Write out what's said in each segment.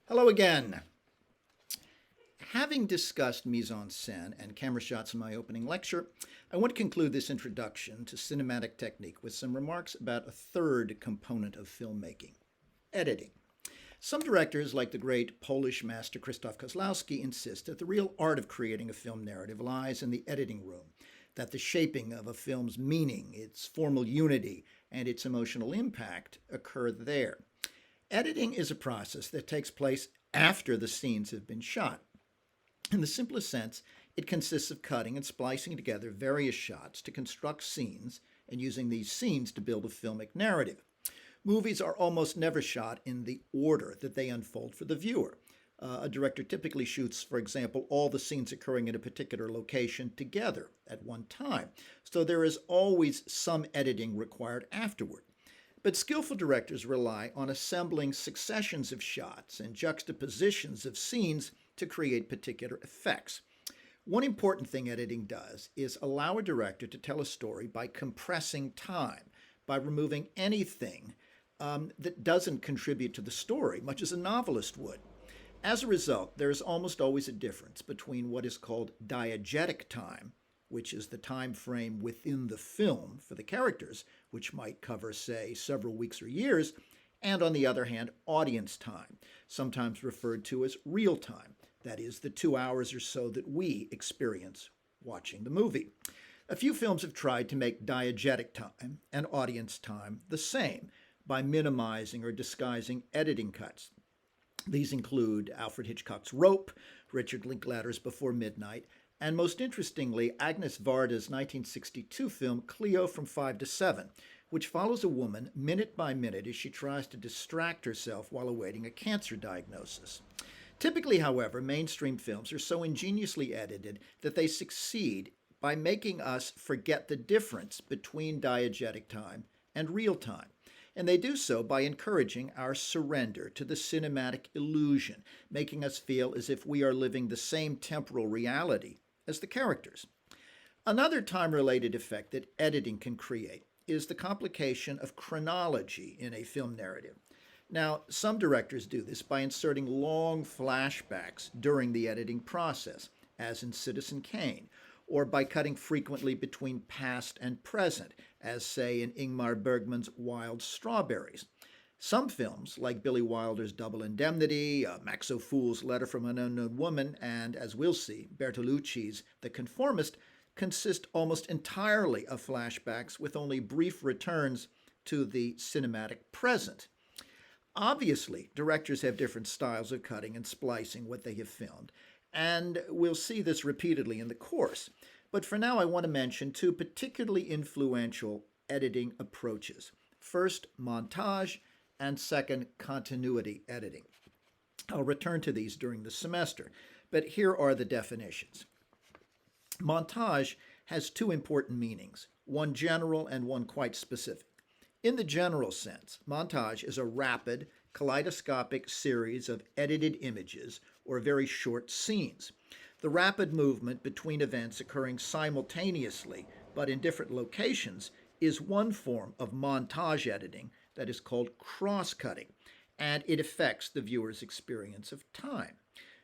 Hello again. Having discussed mise-en-scène and camera shots in my opening lecture, I want to conclude this introduction to cinematic technique with some remarks about a third component of filmmaking: editing. Some directors, like the great Polish master Krzysztof Kozlowski, insist that the real art of creating a film narrative lies in the editing room, that the shaping of a film's meaning, its formal unity, and its emotional impact occur there. Editing is a process that takes place after the scenes have been shot. In the simplest sense, it consists of cutting and splicing together various shots to construct scenes and using these scenes to build a filmic narrative. Movies are almost never shot in the order that they unfold for the viewer. A director typically shoots, for example, all the scenes occurring in a particular location together at one time, so there is always some editing required afterward. But skillful directors rely on assembling successions of shots and juxtapositions of scenes to create particular effects. One important thing editing does is allow a director to tell a story by compressing time, by removing anything that doesn't contribute to the story, much as a novelist would. As a result, there is almost always a difference between what is called diegetic time, which is the time frame within the film for the characters, which might cover, say, several weeks or years, and on the other hand, audience time, sometimes referred to as real time, that is, the 2 hours or so that we experience watching the movie. A few films have tried to make diegetic time and audience time the same by minimizing or disguising editing cuts. These include Alfred Hitchcock's Rope, Richard Linklater's Before Midnight, and most interestingly, Agnes Varda's 1962 film Cleo from 5 to 7, which follows a woman minute by minute as she tries to distract herself while awaiting a cancer diagnosis. Typically, however, mainstream films are so ingeniously edited that they succeed by making us forget the difference between diegetic time and real time. And they do so by encouraging our surrender to the cinematic illusion, making us feel as if we are living the same temporal reality as the characters. Another time-related effect that editing can create is the complication of chronology in a film narrative. Now, some directors do this by inserting long flashbacks during the editing process, as in Citizen Kane, or by cutting frequently between past and present, as, say, in Ingmar Bergman's Wild Strawberries. Some films, like Billy Wilder's Double Indemnity, Max O'Foole's Letter from an Unknown Woman, and, as we'll see, Bertolucci's The Conformist, consist almost entirely of flashbacks with only brief returns to the cinematic present. Obviously, directors have different styles of cutting and splicing what they have filmed, and we'll see this repeatedly in the course. But for now, I want to mention two particularly influential editing approaches. First, montage, and second, continuity editing. I'll return to these during the semester, but here are the definitions. Montage has two important meanings, one general and one quite specific. In the general sense, montage is a rapid, kaleidoscopic series of edited images or very short scenes. The rapid movement between events occurring simultaneously but in different locations is one form of montage editing that is called cross-cutting, and it affects the viewer's experience of time.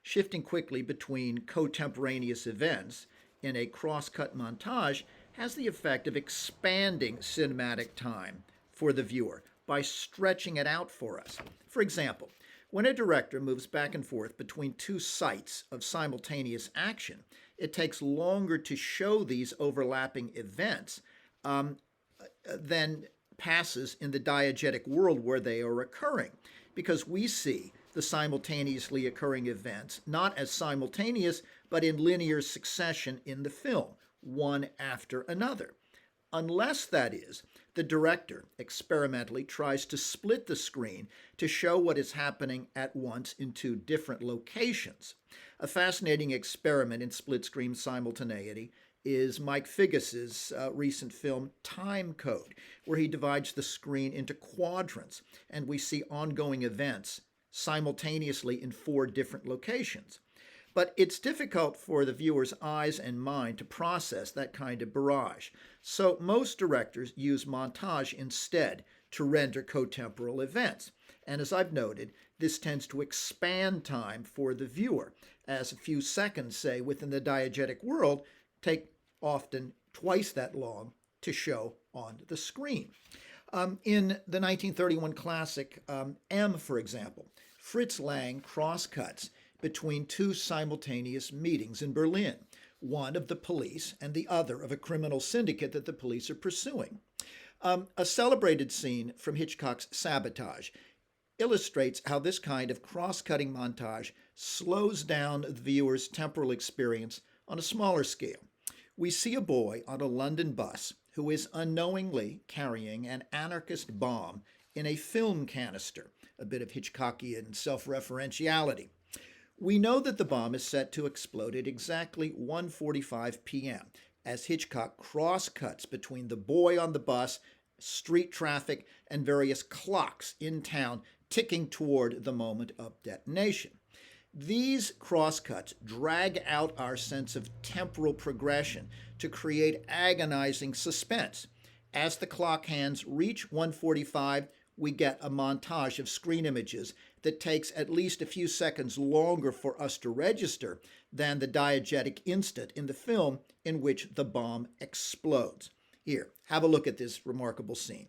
Shifting quickly between contemporaneous events in a cross-cut montage has the effect of expanding cinematic time for the viewer by stretching it out for us. For example, when a director moves back and forth between two sites of simultaneous action, it takes longer to show these overlapping events than passes in the diegetic world where they are occurring, because we see the simultaneously occurring events not as simultaneous, but in linear succession in the film, one after another. Unless, that is, the director experimentally tries to split the screen to show what is happening at once in two different locations. A fascinating experiment in split-screen simultaneity is Mike Figgis's recent film Time Code, where he divides the screen into quadrants, and we see ongoing events simultaneously in 4 different locations. But it's difficult for the viewer's eyes and mind to process that kind of barrage. So most directors use montage instead to render cotemporal events. And as I've noted, this tends to expand time for the viewer, as a few seconds, say, within the diegetic world, take often twice that long to show on the screen. In the 1931 classic M, for example, Fritz Lang cross-cuts between two simultaneous meetings in Berlin, one of the police and the other of a criminal syndicate that the police are pursuing. A celebrated scene from Hitchcock's Sabotage illustrates how this kind of cross-cutting montage slows down the viewer's temporal experience on a smaller scale. We see a boy on a London bus who is unknowingly carrying an anarchist bomb in a film canister, a bit of Hitchcockian self-referentiality. We know that the bomb is set to explode at exactly 1:45 p.m. as Hitchcock cross-cuts between the boy on the bus, street traffic, and various clocks in town ticking toward the moment of detonation. These crosscuts drag out our sense of temporal progression to create agonizing suspense. As the clock hands reach 1:45, we get a montage of screen images that takes at least a few seconds longer for us to register than the diegetic instant in the film in which the bomb explodes. Here, have a look at this remarkable scene.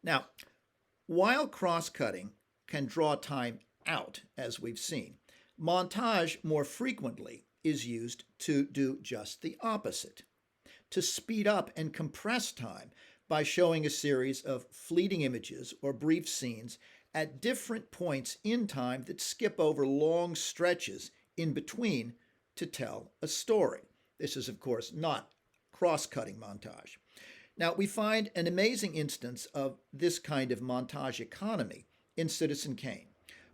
Now, while cross-cutting can draw time out, as we've seen, montage more frequently is used to do just the opposite, to speed up and compress time by showing a series of fleeting images or brief scenes at different points in time that skip over long stretches in between to tell a story. This is, of course, not cross-cutting montage. Now, we find an amazing instance of this kind of montage economy in Citizen Kane.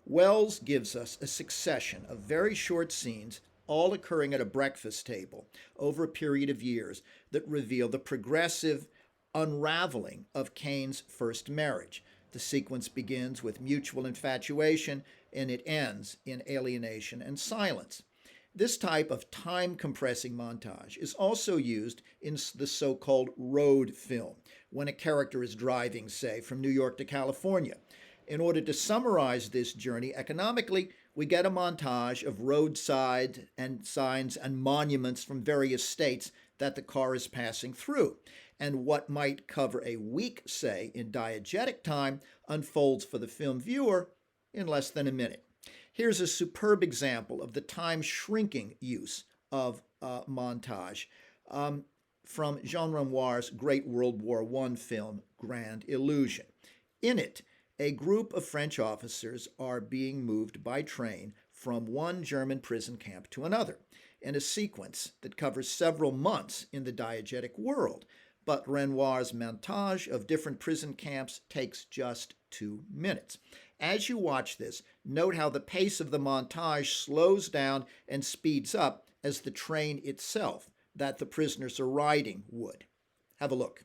Wells gives us a succession of very short scenes, all occurring at a breakfast table over a period of years, that reveal the progressive unraveling of Kane's first marriage. The sequence begins with mutual infatuation, and it ends in alienation and silence. This type of time-compressing montage is also used in the so-called road film, when a character is driving, say, from New York to California. In order to summarize this journey economically, we get a montage of roadside and signs and monuments from various states that the car is passing through. And what might cover a week, say, in diegetic time, unfolds for the film viewer in less than a minute. Here's a superb example of the time-shrinking use of montage from Jean Renoir's great World War I film, Grand Illusion. In it, a group of French officers are being moved by train from one German prison camp to another, in a sequence that covers several months in the diegetic world. But Renoir's montage of different prison camps takes just 2 minutes. As you watch this, note how the pace of the montage slows down and speeds up as the train itself that the prisoners are riding would. Have a look.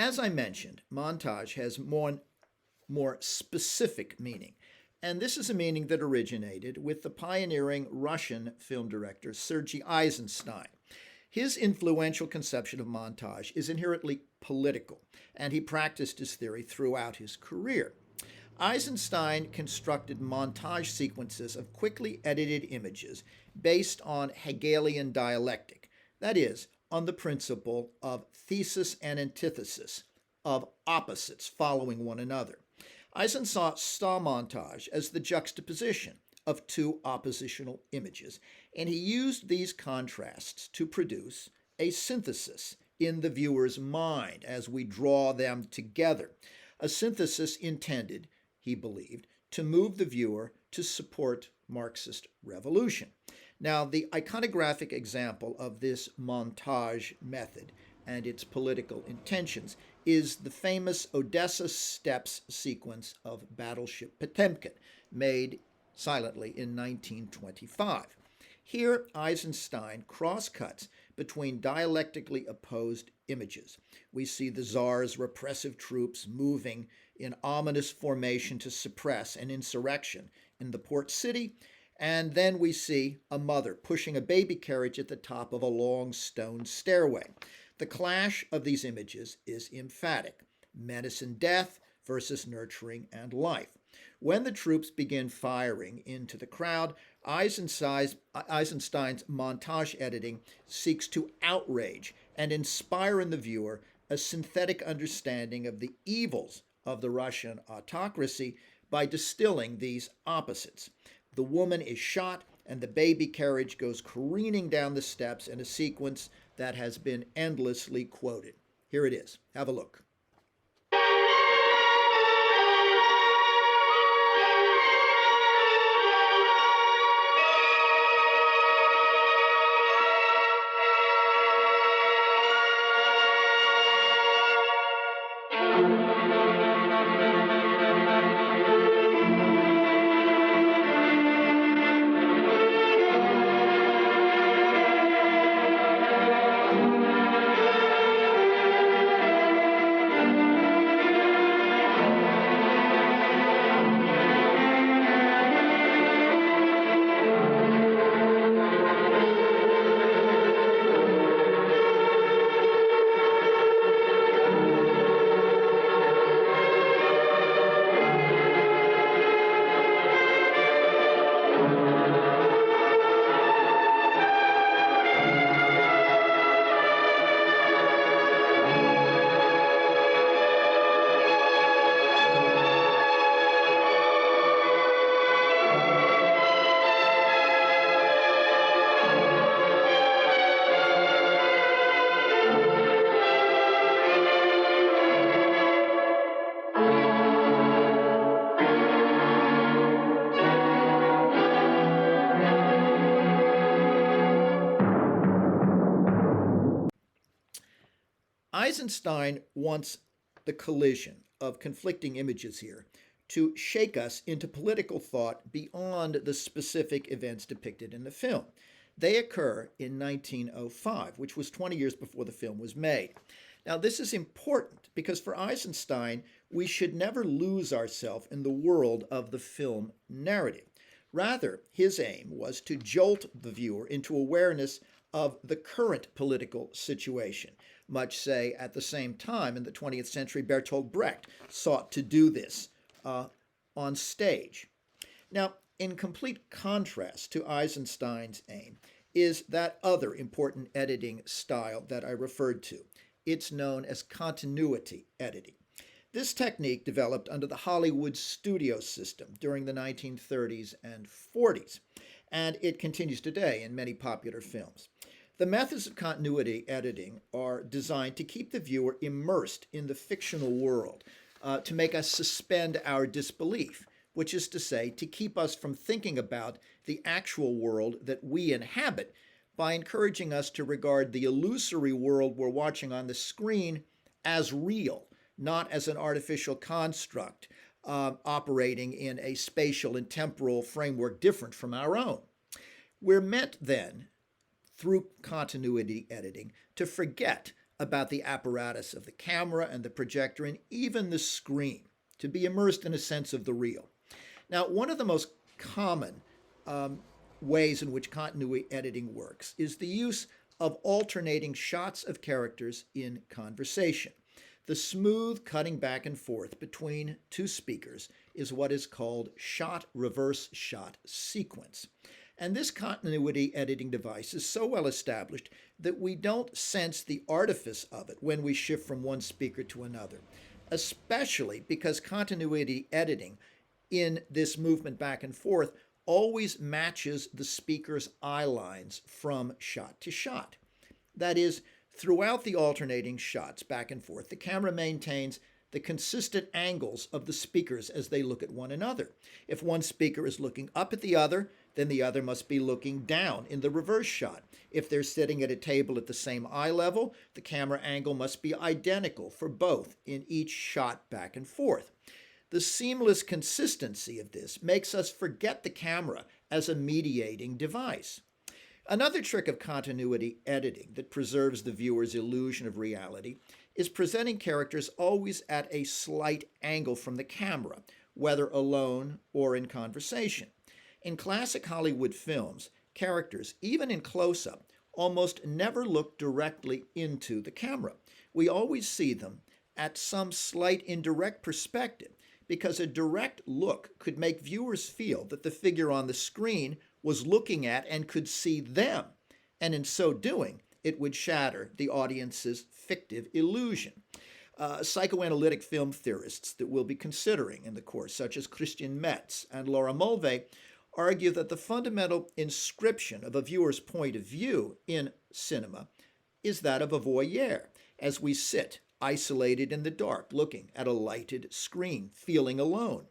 As I mentioned, montage has more specific meaning. And this is a meaning that originated with the pioneering Russian film director Sergei Eisenstein. His influential conception of montage is inherently political, and he practiced his theory throughout his career. Eisenstein constructed montage sequences of quickly edited images based on Hegelian dialectic, that is, on the principle of thesis and antithesis, of opposites following one another. Eisenstein saw montage as the juxtaposition of two oppositional images, and he used these contrasts to produce a synthesis in the viewer's mind as we draw them together, a synthesis intended, he believed, to move the viewer to support Marxist revolution. Now, the iconographic example of this montage method and its political intentions is the famous Odessa Steps sequence of Battleship Potemkin, made silently in 1925. Here, Eisenstein cross-cuts between dialectically opposed images. We see the Tsar's repressive troops moving in ominous formation to suppress an insurrection in the port city, and then we see a mother pushing a baby carriage at the top of a long stone stairway. The clash of these images is emphatic: menace and death versus nurturing and life. When the troops begin firing into the crowd, Eisenstein's montage editing seeks to outrage and inspire in the viewer a synthetic understanding of the evils of the Russian autocracy by distilling these opposites. The woman is shot, and the baby carriage goes careening down the steps in a sequence that has been endlessly quoted. Here it is. Have a look. Eisenstein wants the collision of conflicting images here to shake us into political thought beyond the specific events depicted in the film. They occur in 1905, which was 20 years before the film was made. Now, this is important because for Eisenstein, we should never lose ourselves in the world of the film narrative. Rather, his aim was to jolt the viewer into awareness of the current political situation. Much say at the same time in the 20th century, Bertolt Brecht sought to do this on stage. Now, in complete contrast to Eisenstein's aim is that other important editing style that I referred to. It's known as continuity editing. This technique developed under the Hollywood studio system during the 1930s and 40s, and it continues today in many popular films. The methods of continuity editing are designed to keep the viewer immersed in the fictional world, to make us suspend our disbelief, which is to say, to keep us from thinking about the actual world that we inhabit by encouraging us to regard the illusory world we're watching on the screen as real, not as an artificial construct operating in a spatial and temporal framework different from our own. We're meant then, through continuity editing, to forget about the apparatus of the camera and the projector and even the screen, to be immersed in a sense of the real. Now, one of the most common ways in which continuity editing works is the use of alternating shots of characters in conversation. The smooth cutting back and forth between two speakers is what is called shot-reverse shot sequence. And this continuity editing device is so well established that we don't sense the artifice of it when we shift from one speaker to another, especially because continuity editing in this movement back and forth always matches the speaker's eye lines from shot to shot. That is, throughout the alternating shots back and forth, the camera maintains the consistent angles of the speakers as they look at one another. If one speaker is looking up at the other, then the other must be looking down in the reverse shot. If they're sitting at a table at the same eye level, the camera angle must be identical for both in each shot back and forth. The seamless consistency of this makes us forget the camera as a mediating device. Another trick of continuity editing that preserves the viewer's illusion of reality is presenting characters always at a slight angle from the camera, whether alone or in conversation. In classic Hollywood films, characters, even in close-up, almost never look directly into the camera. We always see them at some slight indirect perspective, because a direct look could make viewers feel that the figure on the screen was looking at and could see them, and in so doing, it would shatter the audience's fictive illusion. Psychoanalytic film theorists that we'll be considering in the course, such as Christian Metz and Laura Mulvey, argue that the fundamental inscription of a viewer's point of view in cinema is that of a voyeur, as we sit isolated in the dark, looking at a lighted screen, feeling alone.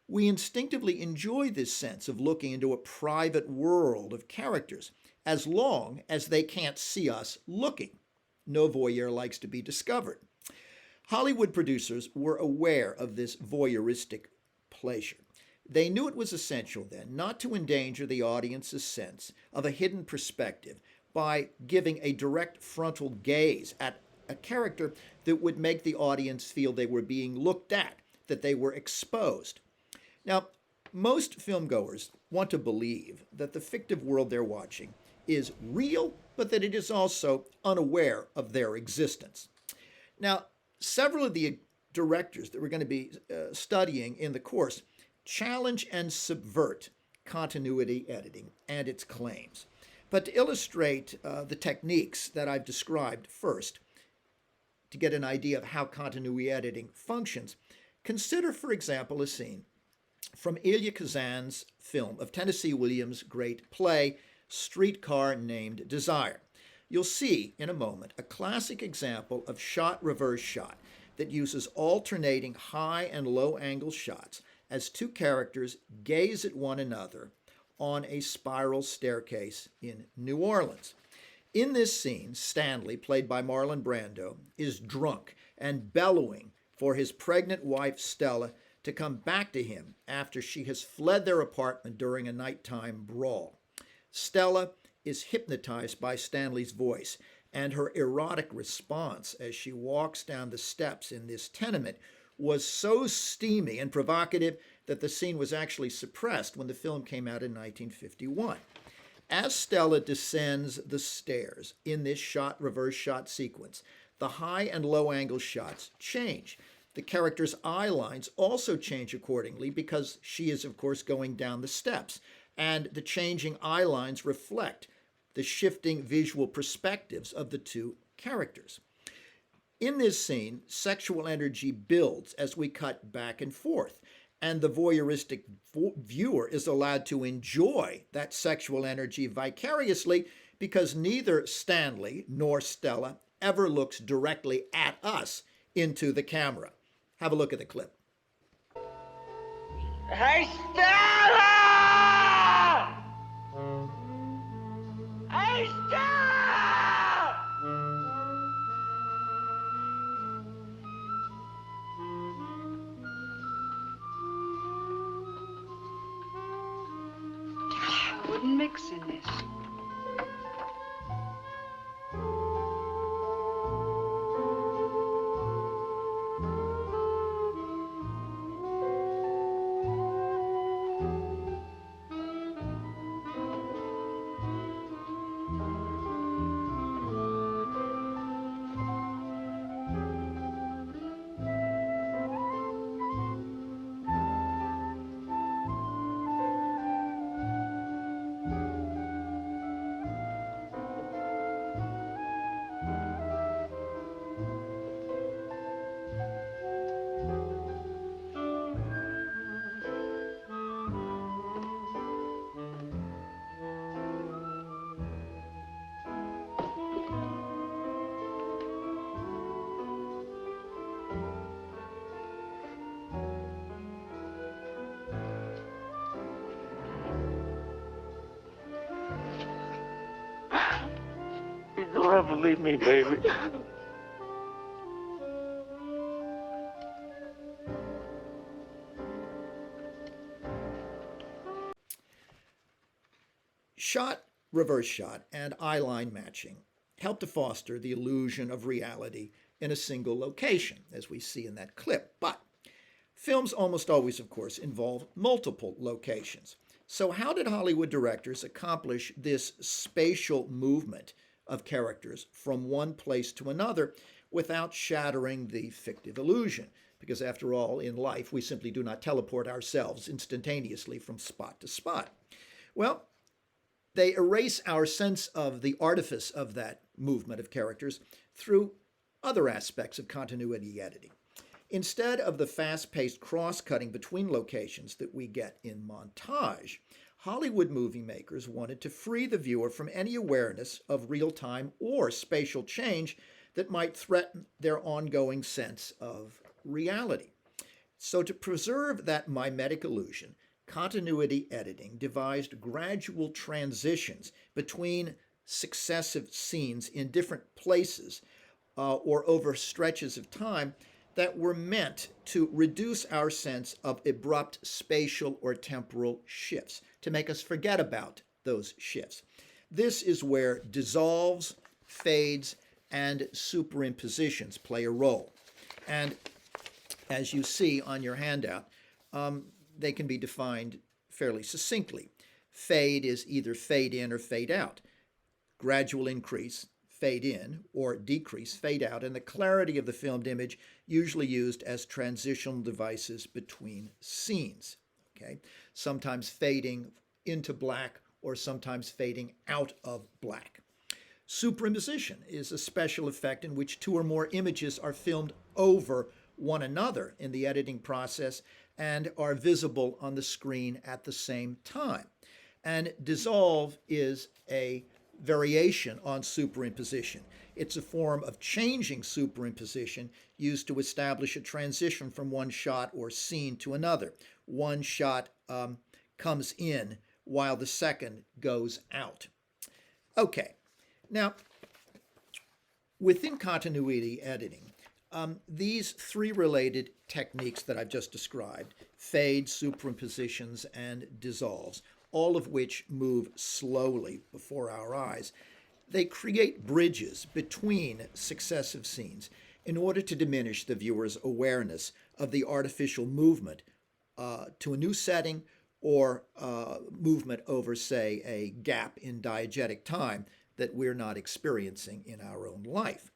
We instinctively enjoy this sense of looking into a private world of characters, as long as they can't see us looking. No voyeur likes to be discovered. Hollywood producers were aware of this voyeuristic pleasure. They knew it was essential then not to endanger the audience's sense of a hidden perspective by giving a direct frontal gaze at a character that would make the audience feel they were being looked at, that they were exposed. Now, most filmgoers want to believe that the fictive world they're watching is real, but that it is also unaware of their existence. Now, several of the directors that we're going to be studying in the course challenge and subvert continuity editing and its claims. But to illustrate the techniques that I've described first, to get an idea of how continuity editing functions, consider, for example, a scene from Elia Kazan's film of Tennessee Williams' great play, Streetcar Named Desire. You'll see in a moment a classic example of shot-reverse shot that uses alternating high and low angle shots as two characters gaze at one another on a spiral staircase in New Orleans. In this scene, Stanley, played by Marlon Brando, is drunk and bellowing for his pregnant wife Stella to come back to him after she has fled their apartment during a nighttime brawl. Stella is hypnotized by Stanley's voice, and her erotic response as she walks down the steps in this tenement was so steamy and provocative that the scene was actually suppressed when the film came out in 1951. As Stella descends the stairs in this shot-reverse shot sequence, the high and low angle shots change. The character's eye lines also change accordingly because she is, of course, going down the steps, and the changing eye lines reflect the shifting visual perspectives of the two characters. In this scene, sexual energy builds as we cut back and forth, and the voyeuristic viewer is allowed to enjoy that sexual energy vicariously because neither Stanley nor Stella ever looks directly at us into the camera. Have a look at the clip. Hey, Stella! Hey, Stella! I wouldn't mix in this. Don't ever leave me, baby. Shot, reverse shot, and eyeline matching help to foster the illusion of reality in a single location, as we see in that clip. But films almost always, of course, involve multiple locations. So, how did Hollywood directors accomplish this spatial movement of characters from one place to another without shattering the fictive illusion? Because, after all, in life, we simply do not teleport ourselves instantaneously from spot to spot. Well, they erase our sense of the artifice of that movement of characters through other aspects of continuity editing. Instead of the fast-paced cross-cutting between locations that we get in montage, Hollywood movie makers wanted to free the viewer from any awareness of real-time or spatial change that might threaten their ongoing sense of reality. So to preserve that mimetic illusion, continuity editing devised gradual transitions between successive scenes in different places or over stretches of time that were meant to reduce our sense of abrupt spatial or temporal shifts, to make us forget about those shifts. This is where dissolves, fades, and superimpositions play a role. And as you see on your handout, they can be defined fairly succinctly. Fade is either fade in or fade out. Gradual increase, fade in, or decrease, fade out, and the clarity of the filmed image usually used as transitional devices between scenes. Okay? Sometimes fading into black or sometimes fading out of black. Superimposition is a special effect in which two or more images are filmed over one another in the editing process and are visible on the screen at the same time. And dissolve is a variation on superimposition. It's a form of changing superimposition used to establish a transition from one shot or scene to another. One shot comes in while the second goes out. Okay, now within continuity editing, these three related techniques that I've just described, fades, superimpositions, and dissolves, all of which move slowly before our eyes, they create bridges between successive scenes in order to diminish the viewer's awareness of the artificial movement to a new setting or movement over, say, a gap in diegetic time that we're not experiencing in our own life.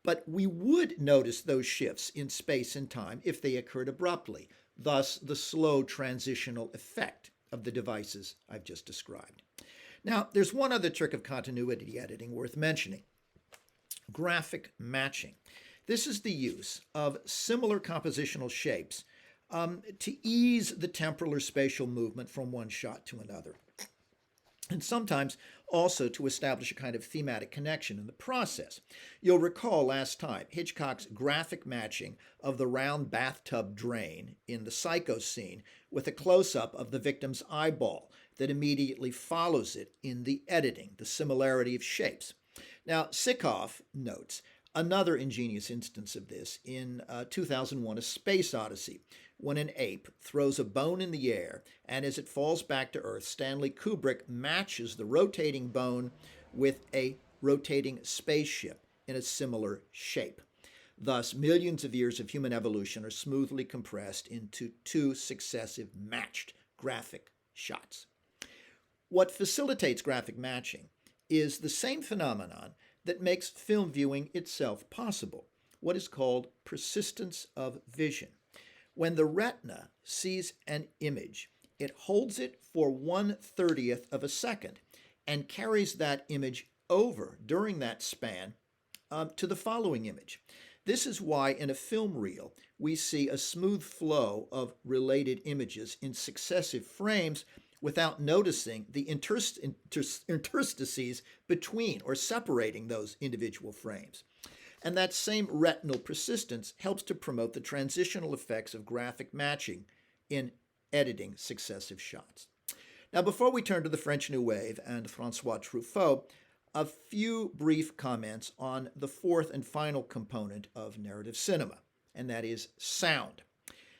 But we would notice those shifts in space and time if they occurred abruptly, thus the slow transitional effect of the devices I've just described. Now, there's one other trick of continuity editing worth mentioning: graphic matching. This is the use of similar compositional shapes to ease the temporal or spatial movement from one shot to another, and sometimes also to establish a kind of thematic connection in the process. You'll recall last time Hitchcock's graphic matching of the round bathtub drain in the Psycho scene with a close-up of the victim's eyeball that immediately follows it in the editing, the similarity of shapes. Now, Sikov notes another ingenious instance of this in 2001: A Space Odyssey, when an ape throws a bone in the air, and as it falls back to Earth, Stanley Kubrick matches the rotating bone with a rotating spaceship in a similar shape. Thus, millions of years of human evolution are smoothly compressed into two successive matched graphic shots. What facilitates graphic matching is the same phenomenon that makes film viewing itself possible, what is called persistence of vision. When the retina sees an image, it holds it for 1/30th of a second and carries that image over during that span to the following image. This is why in a film reel we see a smooth flow of related images in successive frames without noticing the interstices between or separating those individual frames. And that same retinal persistence helps to promote the transitional effects of graphic matching in editing successive shots. Now, before we turn to the French New Wave and François Truffaut, a few brief comments on the fourth and final component of narrative cinema, and that is sound.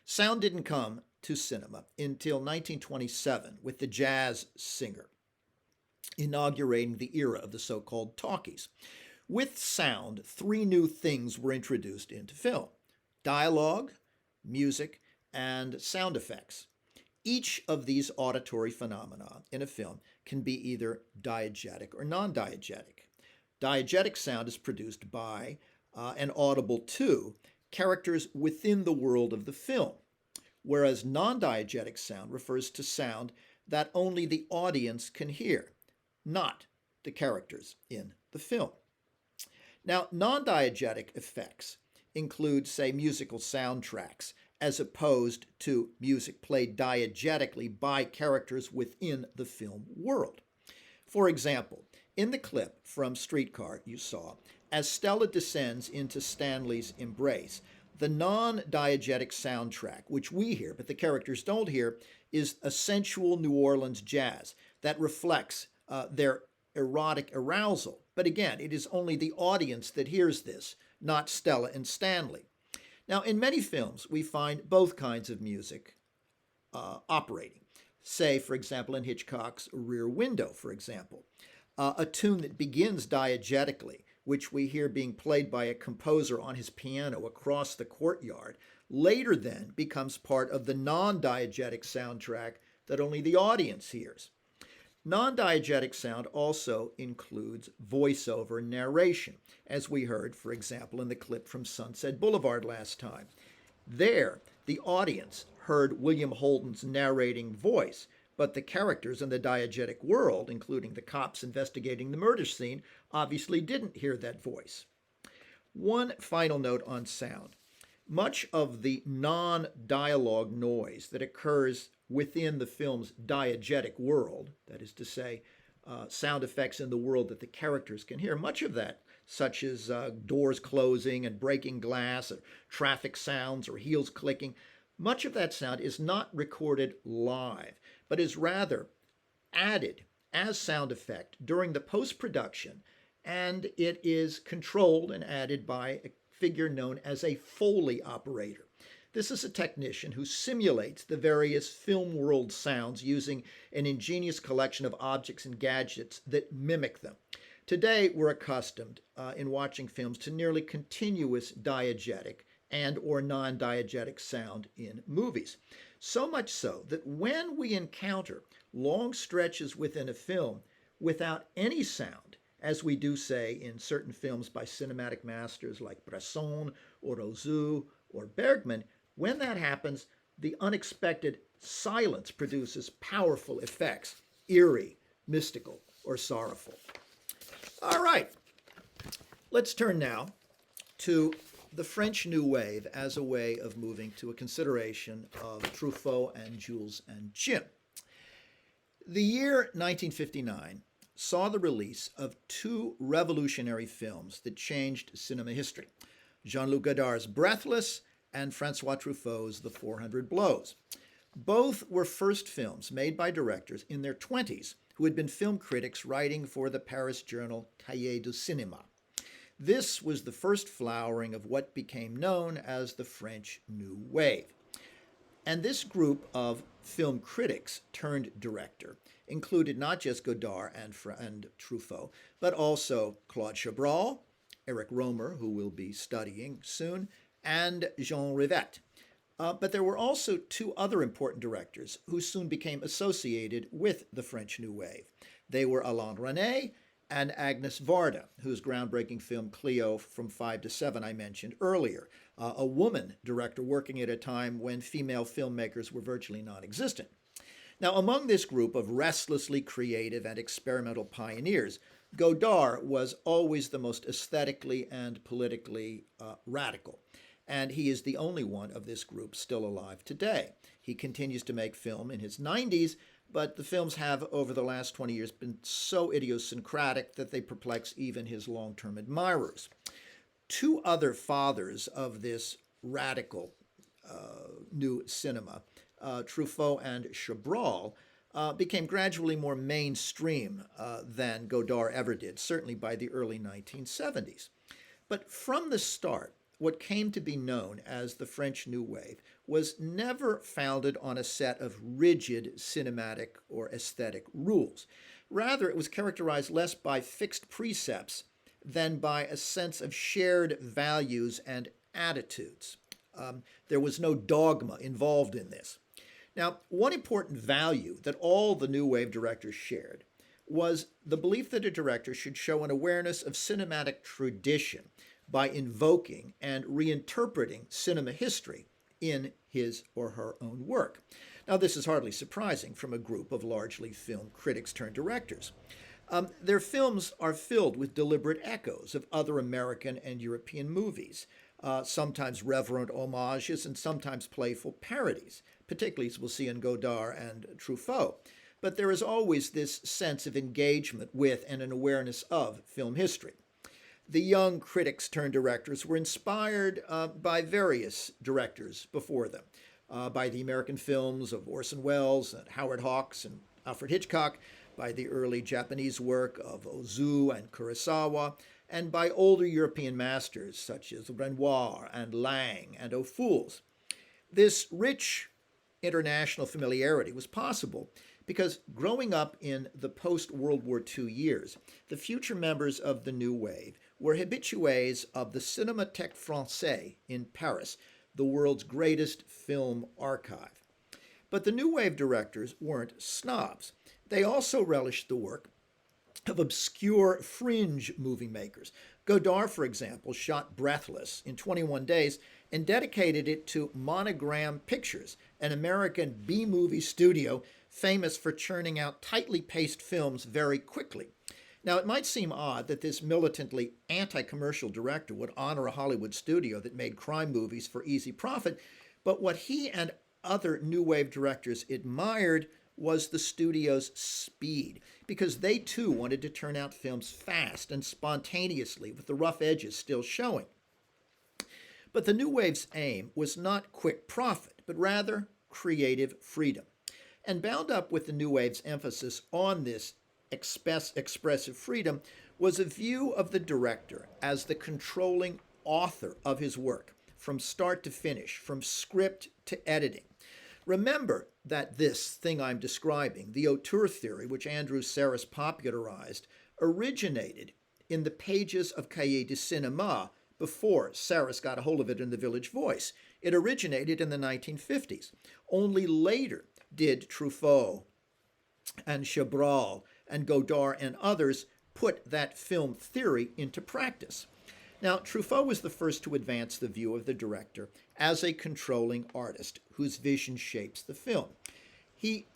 Sound didn't come to cinema until 1927 with the jazz singer, inaugurating the era of the so-called talkies. With sound, three new things were introduced into film: dialogue, music, and sound effects. Each of these auditory phenomena in a film can be either diegetic or non-diegetic. Diegetic sound is produced by and audible to characters within the world of the film, whereas non-diegetic sound refers to sound that only the audience can hear, not the characters in the film. Now, non-diegetic effects include, say, musical soundtracks, as opposed to music played diegetically by characters within the film world. For example, in the clip from Streetcar you saw, as Stella descends into Stanley's embrace, the non-diegetic soundtrack, which we hear but the characters don't hear, is a sensual New Orleans jazz that reflects their erotic arousal. But again, it is only the audience that hears this, not Stella and Stanley. Now, in many films, we find both kinds of music operating. Say, for example, in Hitchcock's Rear Window, for example, a tune that begins diegetically, which we hear being played by a composer on his piano across the courtyard, later then becomes part of the non-diegetic soundtrack that only the audience hears. Non-diegetic sound also includes voiceover narration, as we heard, for example, in the clip from Sunset Boulevard last time. There, the audience heard William Holden's narrating voice, but the characters in the diegetic world, including the cops investigating the murder scene, obviously didn't hear that voice. One final note on sound. Much of the non-dialogue noise that occurs within the film's diegetic world, that is to say, sound effects in the world that the characters can hear, much of that, such as doors closing and breaking glass, or traffic sounds, or heels clicking, much of that sound is not recorded live, but is rather added as sound effect during the post-production, and it is controlled and added by a figure known as a Foley operator. This is a technician who simulates the various film world sounds using an ingenious collection of objects and gadgets that mimic them. Today, we're accustomed in watching films to nearly continuous diegetic and or non-diegetic sound in movies. So much so that when we encounter long stretches within a film without any sound, as we do, say, in certain films by cinematic masters like Bresson or Ozu or Bergman, when that happens, the unexpected silence produces powerful effects, eerie, mystical, or sorrowful. All right, let's turn now to the French New Wave as a way of moving to a consideration of Truffaut and Jules and Jim. The year 1959 saw the release of two revolutionary films that changed cinema history: Jean-Luc Godard's Breathless and François Truffaut's The 400 Blows. Both were first films made by directors in their 20s who had been film critics writing for the Paris journal Cahiers du Cinéma. This was the first flowering of what became known as the French New Wave. And this group of film critics turned director included not just Godard and Truffaut, but also Claude Chabrol, Eric Romer, who we'll be studying soon, and Jean Rivette. But there were also two other important directors who soon became associated with the French New Wave. They were Alain Resnais and Agnès Varda, whose groundbreaking film Cleo from 5 to 7 I mentioned earlier, a woman director working at a time when female filmmakers were virtually non-existent. Now, among this group of restlessly creative and experimental pioneers, Godard was always the most aesthetically and politically radical, and he is the only one of this group still alive today. He continues to make film in his 90s, but the films have, over the last 20 years, been so idiosyncratic that they perplex even his long-term admirers. Two other fathers of this radical new cinema, Truffaut and Chabrol, became gradually more mainstream than Godard ever did, certainly by the early 1970s. But from the start, what came to be known as the French New Wave was never founded on a set of rigid cinematic or aesthetic rules. Rather, it was characterized less by fixed precepts than by a sense of shared values and attitudes. There was no dogma involved in this. Now, one important value that all the New Wave directors shared was the belief that a director should show an awareness of cinematic tradition by invoking and reinterpreting cinema history in his or her own work. Now, this is hardly surprising from a group of largely film critics turned directors. Their films are filled with deliberate echoes of other American and European movies, sometimes reverent homages and sometimes playful parodies, particularly as we'll see in Godard and Truffaut. But there is always this sense of engagement with and an awareness of film history. The young critics turned directors were inspired by various directors before them, by the American films of Orson Welles and Howard Hawks and Alfred Hitchcock, by the early Japanese work of Ozu and Kurosawa, and by older European masters such as Renoir and Lang and O'Fools. This rich international familiarity was possible because growing up in the post-World War II years, the future members of the New Wave were habitués of the Cinémathèque Française in Paris, the world's greatest film archive. But the New Wave directors weren't snobs. They also relished the work of obscure fringe movie makers. Godard, for example, shot Breathless in 21 days and dedicated it to Monogram Pictures, an American B-movie studio famous for churning out tightly paced films very quickly. Now, it might seem odd that this militantly anti-commercial director would honor a Hollywood studio that made crime movies for easy profit, but what he and other New Wave directors admired was the studio's speed, because they too wanted to turn out films fast and spontaneously with the rough edges still showing. But the New Wave's aim was not quick profit, but rather creative freedom. And bound up with the New Wave's emphasis on this expressive freedom was a view of the director as the controlling author of his work, from start to finish, from script to editing. Remember that this thing I'm describing, the auteur theory, which Andrew Sarris popularized, originated in the pages of Cahiers du Cinéma before Sarris got a hold of it in the Village Voice. It originated in the 1950s. Only later did Truffaut and Chabrol and Godard and others put that film theory into practice. Now, Truffaut was the first to advance the view of the director as a controlling artist whose vision shapes the film. He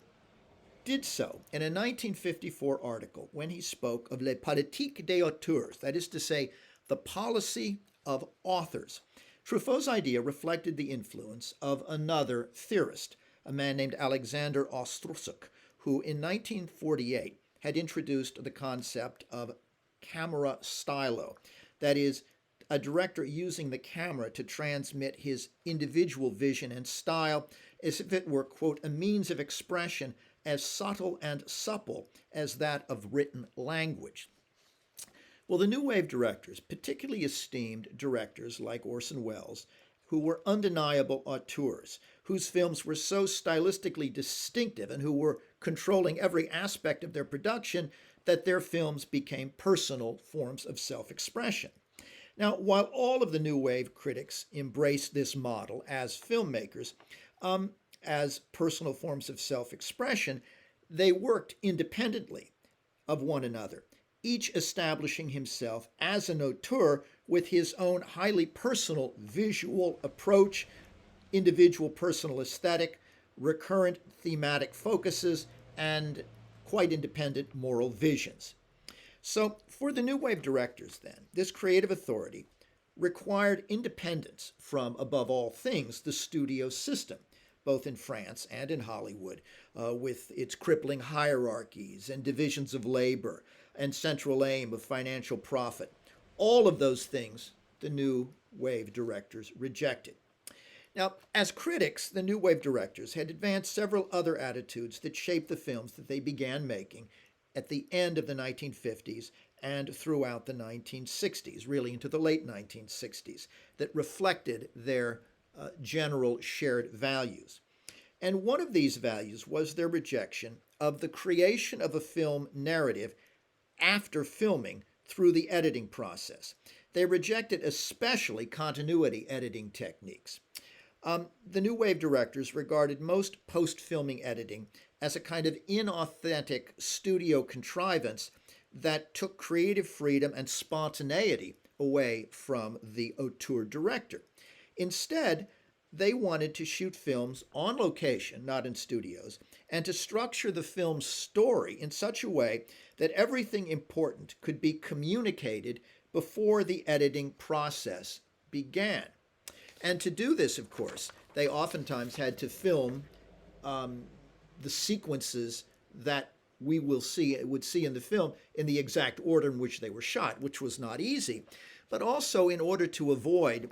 did so in a 1954 article when he spoke of les politiques des auteurs, that is to say, the policy of authors. Truffaut's idea reflected the influence of another theorist, a man named Alexander Ostrowsuk, who in 1948 had introduced the concept of camera stylo, that is, a director using the camera to transmit his individual vision and style as if it were, quote, a means of expression as subtle and supple as that of written language. Well, the New Wave directors, particularly esteemed directors like Orson Welles, who were undeniable auteurs, whose films were so stylistically distinctive and who were controlling every aspect of their production that their films became personal forms of self-expression. Now, while all of the New Wave critics embraced this model as filmmakers, as personal forms of self-expression, they worked independently of one another, each establishing himself as an auteur with his own highly personal visual approach, individual personal aesthetic, recurrent thematic focuses, and quite independent moral visions. So, for the New Wave directors, then, this creative authority required independence from, above all things, the studio system, both in France and in Hollywood, with its crippling hierarchies and divisions of labor and central aim of financial profit. All of those things the New Wave directors rejected. Now, as critics, the New Wave directors had advanced several other attitudes that shaped the films that they began making at the end of the 1950s and throughout the 1960s, really into the late 1960s, that reflected their general shared values. And one of these values was their rejection of the creation of a film narrative after filming through the editing process. They rejected especially continuity editing techniques. The New Wave directors regarded most post filming editing as a kind of inauthentic studio contrivance that took creative freedom and spontaneity away from the auteur director. Instead, they wanted to shoot films on location, not in studios, and to structure the film's story in such a way that everything important could be communicated before the editing process began. And to do this, of course, they oftentimes had to film the sequences that we would see in the film in the exact order in which they were shot, which was not easy. But also, in order to avoid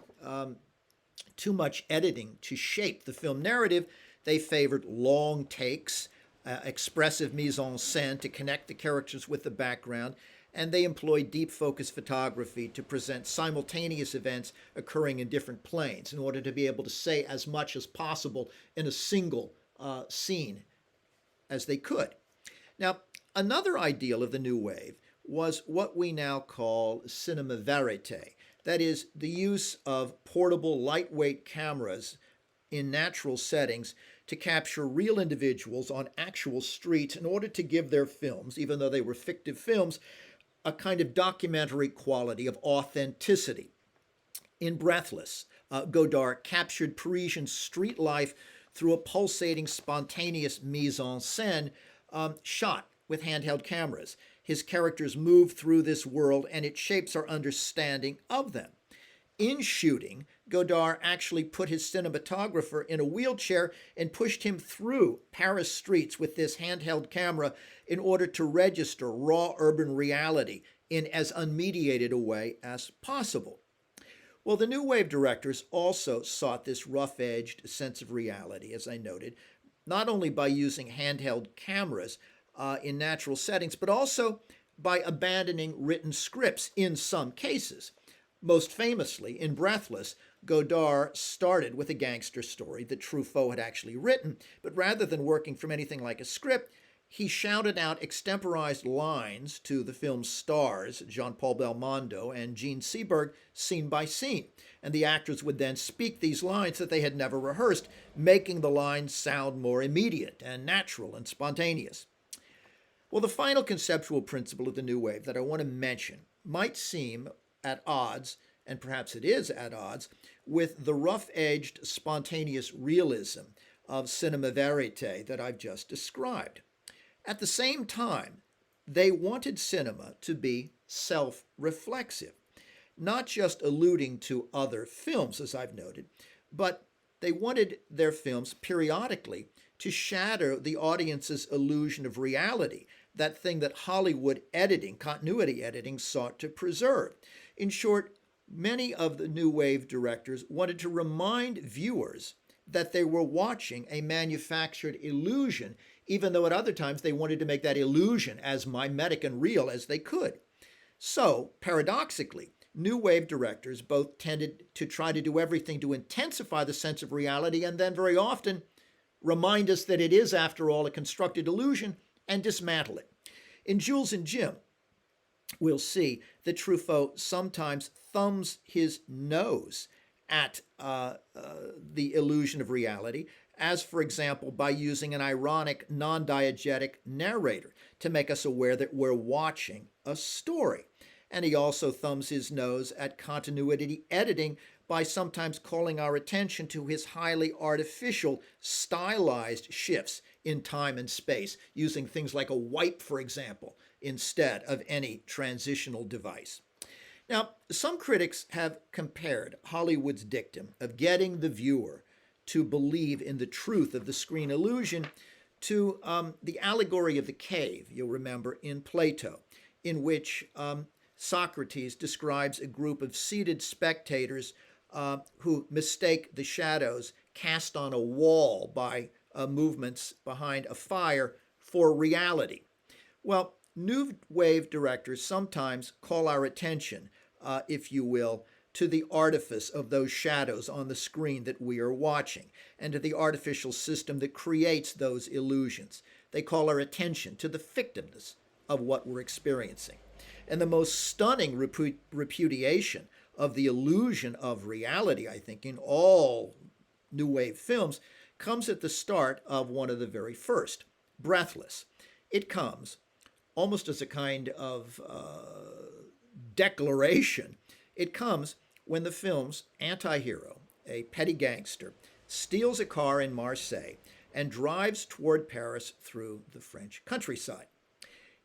too much editing to shape the film narrative, they favored long takes, expressive mise en scène to connect the characters with the background, and they employed deep focus photography to present simultaneous events occurring in different planes in order to be able to say as much as possible in a single scene as they could. Now, another ideal of the New Wave was what we now call cinema verite, that is, the use of portable, lightweight cameras in natural settings to capture real individuals on actual streets in order to give their films, even though they were fictive films, a kind of documentary quality of authenticity. In Breathless, Godard captured Parisian street life through a pulsating, spontaneous mise en scène shot with handheld cameras. His characters move through this world, and it shapes our understanding of them. In shooting, Godard actually put his cinematographer in a wheelchair and pushed him through Paris streets with this handheld camera in order to register raw urban reality in as unmediated a way as possible. Well, the New Wave directors also sought this rough-edged sense of reality, as I noted, not only by using handheld cameras in natural settings, but also by abandoning written scripts in some cases. Most famously, in Breathless, Godard started with a gangster story that Truffaut had actually written, but rather than working from anything like a script, he shouted out extemporized lines to the film's stars, Jean-Paul Belmondo and Gene Seberg, scene by scene. And the actors would then speak these lines that they had never rehearsed, making the lines sound more immediate and natural and spontaneous. Well, the final conceptual principle of the New Wave that I want to mention might seem at odds, and perhaps it is at odds, with the rough-edged, spontaneous realism of cinema verite that I've just described. At the same time, they wanted cinema to be self-reflexive, not just alluding to other films, as I've noted, but they wanted their films periodically to shatter the audience's illusion of reality, that thing that Hollywood editing, continuity editing, sought to preserve. In short, many of the New Wave directors wanted to remind viewers that they were watching a manufactured illusion, even though at other times they wanted to make that illusion as mimetic and real as they could. So, paradoxically, New Wave directors both tended to try to do everything to intensify the sense of reality and then very often remind us that it is, after all, a constructed illusion and dismantle it. In Jules and Jim, we'll see that Truffaut sometimes thumbs his nose at the illusion of reality, as, for example, by using an ironic, non-diegetic narrator to make us aware that we're watching a story. And he also thumbs his nose at continuity editing by sometimes calling our attention to his highly artificial, stylized shifts in time and space, using things like a wipe, for example, instead of any transitional device. Now, some critics have compared Hollywood's dictum of getting the viewer to believe in the truth of the screen illusion to the allegory of the cave, you'll remember, in Plato, in which Socrates describes a group of seated spectators who mistake the shadows cast on a wall by movements behind a fire for reality. Well, new wave directors sometimes call our attention, if you will, to the artifice of those shadows on the screen that we are watching and to the artificial system that creates those illusions. They call our attention to the fictimness of what we're experiencing. And the most stunning repudiation of the illusion of reality, I think, in all New Wave films comes at the start of one of the very first, Breathless. It comes almost as a kind of declaration. It comes when the film's anti-hero, a petty gangster, steals a car in Marseille and drives toward Paris through the French countryside.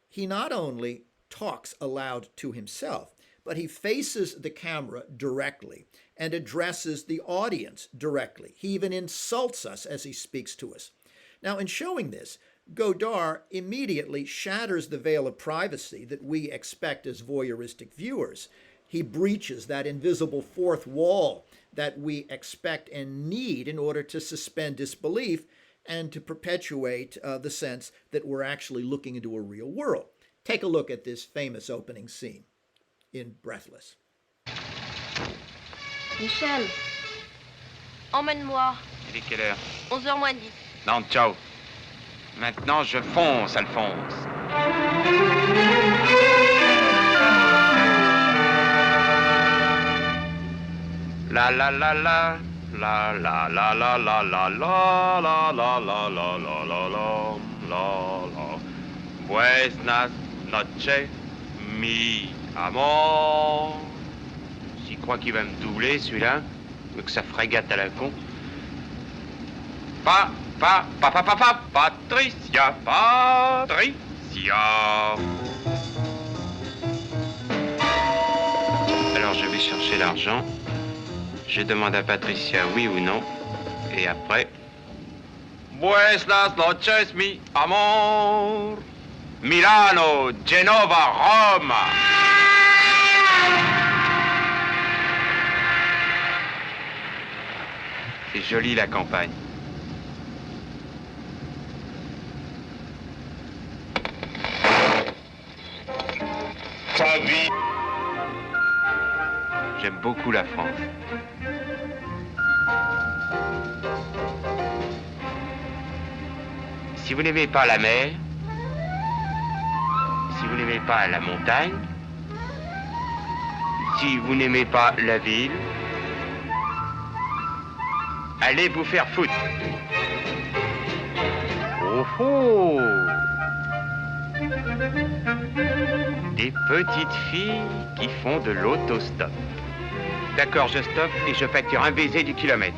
He not only talks aloud to himself, but he faces the camera directly and addresses the audience directly. He even insults us as he speaks to us. Now, in showing this, Godard immediately shatters the veil of privacy that we expect as voyeuristic viewers. He breaches that invisible fourth wall that we expect and need in order to suspend disbelief and to perpetuate the sense that we're actually looking into a real world. Take a look at this famous opening scene in Breathless. Michel, emmène-moi. Il est quelle heure? 11h moins 10. Non, ciao. Maintenant, je fonce, Alphonse. La la la la, la la la la la la la la la la la la la la la la. Buenas noches, mi amor. J'y crois qu'il va me doubler, celui-là. Que ça frégate à la con. Patricia, Patricia. Alors je vais chercher l'argent. Je demande à Patricia oui ou non. Et après... Buenas noches, mi amor. Milano, Genova, Rome. C'est joli la campagne. Sa vie. J'aime beaucoup la France. Si vous n'aimez pas la mer, si vous n'aimez pas la montagne, si vous n'aimez pas la ville, allez vous faire foutre. Oh oh! Des petites filles qui font de l'autostop. D'accord, je stoppe et je facture un baiser du kilomètre.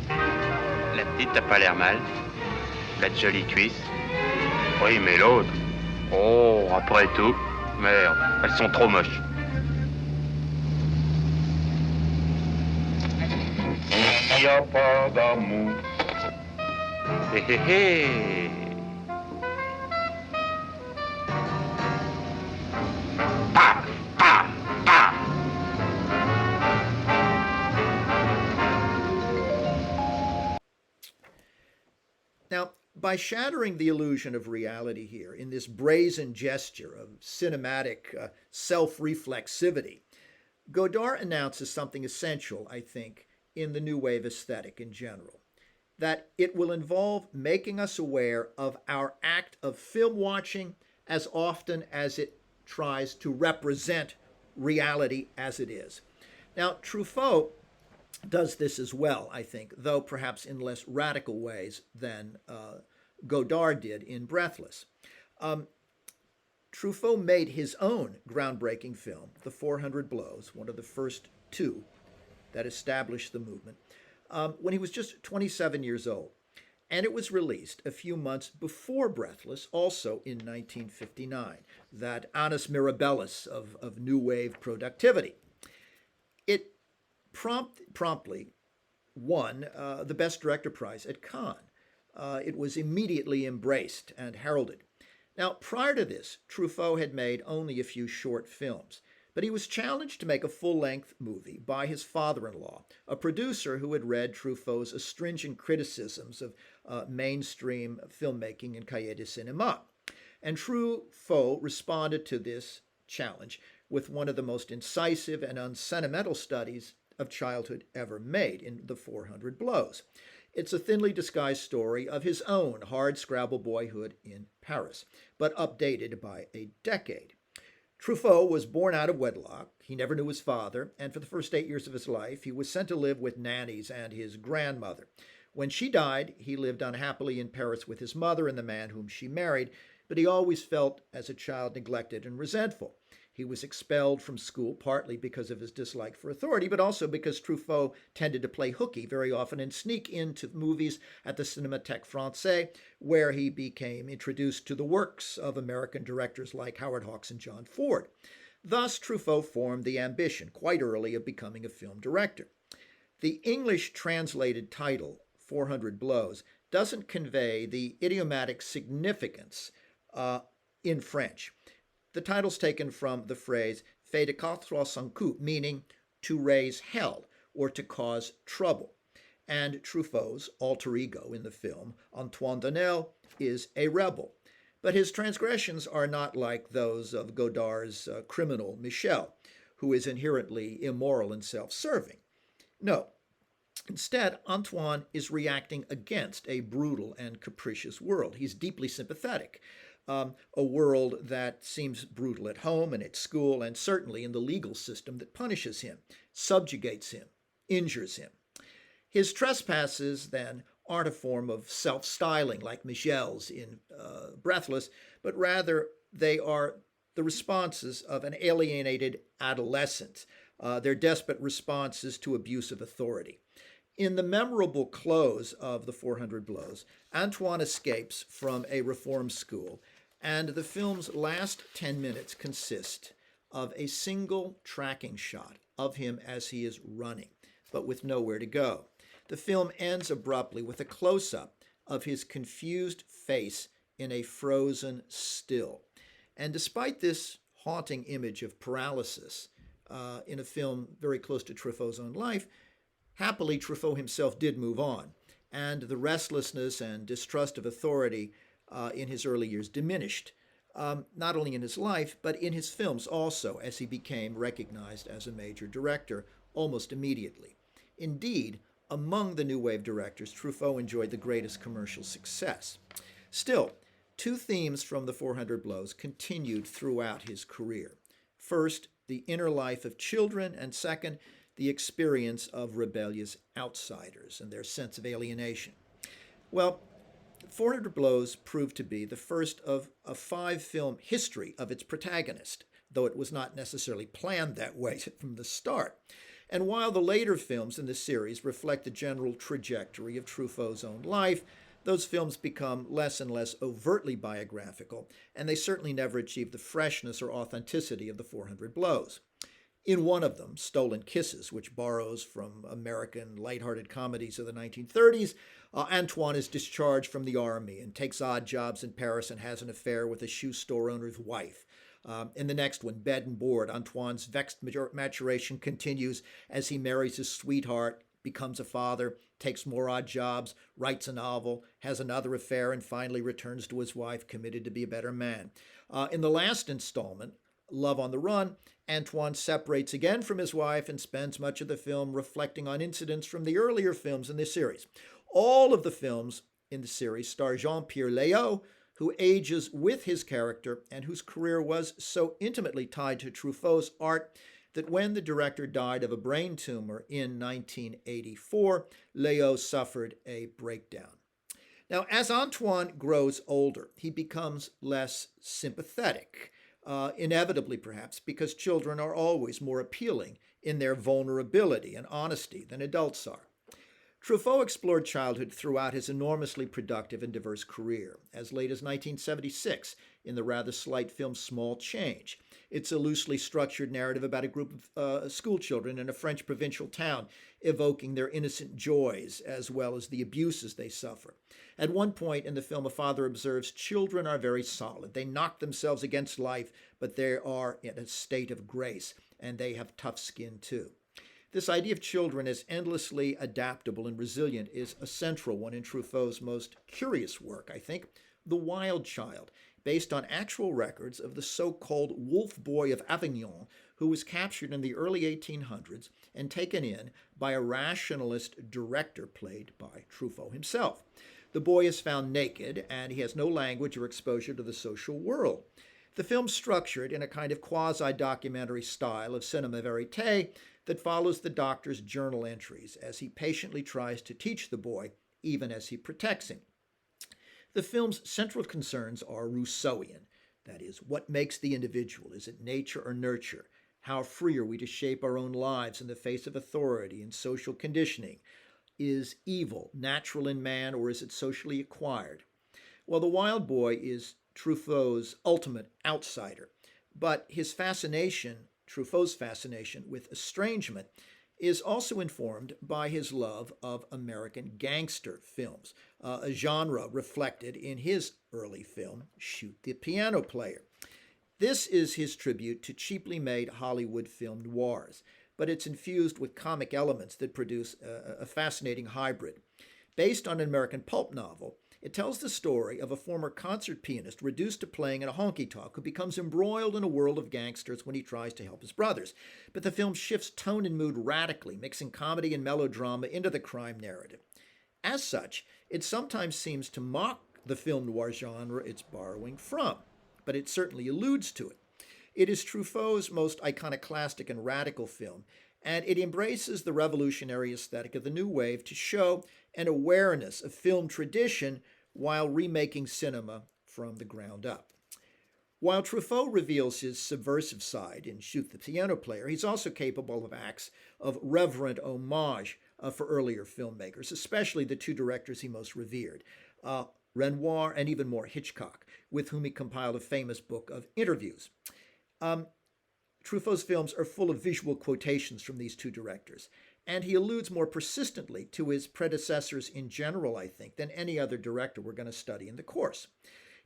La petite n'a pas l'air mal. La de jolies cuisses. Oui, mais l'autre... Oh, après tout, merde, elles sont trop moches. Il n'y a pas d'amour. Hé hé hé. Pa, pa, pa. Now, by shattering the illusion of reality here in this brazen gesture of cinematic self-reflexivity, Godard announces something essential, I think, in the New Wave aesthetic in general, that it will involve making us aware of our act of film watching as often as it tries to represent reality as it is. Now, Truffaut does this as well, I think, though perhaps in less radical ways than Godard did in Breathless. Truffaut made his own groundbreaking film, The 400 Blows, one of the first two that established the movement, when he was just 27 years old. And it was released a few months before Breathless, also in 1959, that annus mirabilis of New Wave productivity. It promptly won the Best Director Prize at Cannes. It was immediately embraced and heralded. Now, prior to this, Truffaut had made only a few short films, But he was challenged to make a full-length movie by his father-in-law, a producer who had read Truffaut's astringent criticisms of mainstream filmmaking in Cahiers de Cinéma. And Truffaut responded to this challenge with one of the most incisive and unsentimental studies of childhood ever made in The 400 Blows. It's a thinly disguised story of his own hard-scrabble boyhood in Paris, but updated by a decade. Truffaut was born out of wedlock. He never knew his father, and for the first 8 years of his life, he was sent to live with nannies and his grandmother. When she died, he lived unhappily in Paris with his mother and the man whom she married, but he always felt, as a child, neglected and resentful. He was expelled from school partly because of his dislike for authority, but also because Truffaut tended to play hooky very often and sneak into movies at the Cinémathèque Française, where he became introduced to the works of American directors like Howard Hawks and John Ford. Thus, Truffaut formed the ambition, quite early, of becoming a film director. The English translated title, 400 Blows, doesn't convey the idiomatic significance in French. The title's taken from the phrase fait de 400 coups, meaning to raise hell or to cause trouble. And Truffaut's alter ego in the film, Antoine Donnel, is a rebel. But his transgressions are not like those of Godard's criminal Michel, who is inherently immoral and self-serving. No. Instead, Antoine is reacting against a brutal and capricious world. He's deeply sympathetic. A world that seems brutal at home and at school, and certainly in the legal system that punishes him, subjugates him, injures him. His trespasses, then, aren't a form of self-styling like Michel's in Breathless, but rather they are the responses of an alienated adolescent, their desperate responses to abuse of authority. In the memorable close of The 400 Blows, Antoine escapes from a reform school, and the film's last 10 minutes consist of a single tracking shot of him as he is running, but with nowhere to go. The film ends abruptly with a close-up of his confused face in a frozen still. And despite this haunting image of paralysis in a film very close to Truffaut's own life, happily, Truffaut himself did move on, and the restlessness and distrust of authority in his early years diminished, not only in his life, but in his films also, as he became recognized as a major director almost immediately. Indeed, among the New Wave directors, Truffaut enjoyed the greatest commercial success. Still, two themes from The 400 Blows continued throughout his career. First, the inner life of children, and second, the experience of rebellious outsiders and their sense of alienation. Well, 400 Blows proved to be the first of a 5-film history of its protagonist, though it was not necessarily planned that way from the start. And while the later films in the series reflect the general trajectory of Truffaut's own life, those films become less and less overtly biographical, and they certainly never achieve the freshness or authenticity of The 400 Blows. In one of them, Stolen Kisses, which borrows from American lighthearted comedies of the 1930s, Antoine is discharged from the army and takes odd jobs in Paris and has an affair with a shoe store owner's wife. In the next one, Bed and Board, Antoine's vexed maturation continues as he marries his sweetheart, becomes a father, takes more odd jobs, writes a novel, has another affair, and finally returns to his wife, committed to be a better man. In the last installment, Love on the Run, Antoine separates again from his wife and spends much of the film reflecting on incidents from the earlier films in this series. All of the films in the series star Jean-Pierre Léaud, who ages with his character and whose career was so intimately tied to Truffaut's art that when the director died of a brain tumor in 1984, Léaud suffered a breakdown. Now, as Antoine grows older, he becomes less sympathetic. Inevitably, perhaps, because children are always more appealing in their vulnerability and honesty than adults are. Truffaut explored childhood throughout his enormously productive and diverse career. As late as 1976, in the rather slight film Small Change. It's a loosely structured narrative about a group of schoolchildren in a French provincial town, evoking their innocent joys as well as the abuses they suffer. At one point in the film, a father observes, "Children are very solid. They knock themselves against life, but they are in a state of grace, and they have tough skin too." This idea of children as endlessly adaptable and resilient is a central one in Truffaut's most curious work, I think, The Wild Child, based on actual records of the so-called Wolf Boy of Avignon, who was captured in the early 1800s and taken in by a rationalist director played by Truffaut himself. The boy is found naked, and he has no language or exposure to the social world. The film's structured in a kind of quasi-documentary style of cinema verite that follows the doctor's journal entries as he patiently tries to teach the boy, even as he protects him. The film's central concerns are Rousseauian. That is, what makes the individual? Is it nature or nurture? How free are we to shape our own lives in the face of authority and social conditioning? Is evil natural in man, or is it socially acquired? Well, the Wild Boy is Truffaut's ultimate outsider, but his fascination, Truffaut's fascination with estrangement, is also informed by his love of American gangster films, a genre reflected in his early film, Shoot the Piano Player. This is his tribute to cheaply made Hollywood film noirs, but it's infused with comic elements that produce a fascinating hybrid. Based on an American pulp novel, it tells the story of a former concert pianist reduced to playing in a honky-tonk who becomes embroiled in a world of gangsters when he tries to help his brothers. But the film shifts tone and mood radically, mixing comedy and melodrama into the crime narrative. As such, it sometimes seems to mock the film noir genre it's borrowing from, but it certainly alludes to it. It is Truffaut's most iconoclastic and radical film, and it embraces the revolutionary aesthetic of the new wave to show an awareness of film tradition while remaking cinema from the ground up. While Truffaut reveals his subversive side in Shoot the Piano Player, he's also capable of acts of reverent homage for earlier filmmakers, especially the two directors he most revered, Renoir and even more Hitchcock, with whom he compiled a famous book of interviews. Truffaut's films are full of visual quotations from these two directors, and he alludes more persistently to his predecessors in general, I think, than any other director we're going to study in the course.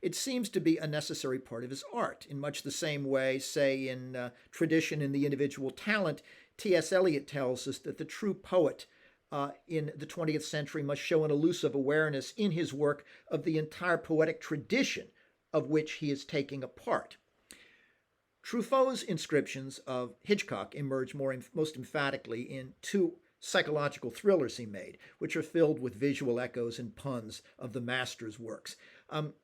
It seems to be a necessary part of his art, in much the same way, say, in Tradition in the Individual Talent, T.S. Eliot tells us that the true poet in the 20th century must show an elusive awareness in his work of the entire poetic tradition of which he is taking a part. Truffaut's inscriptions of Hitchcock emerge most emphatically in two psychological thrillers he made, which are filled with visual echoes and puns of the master's works,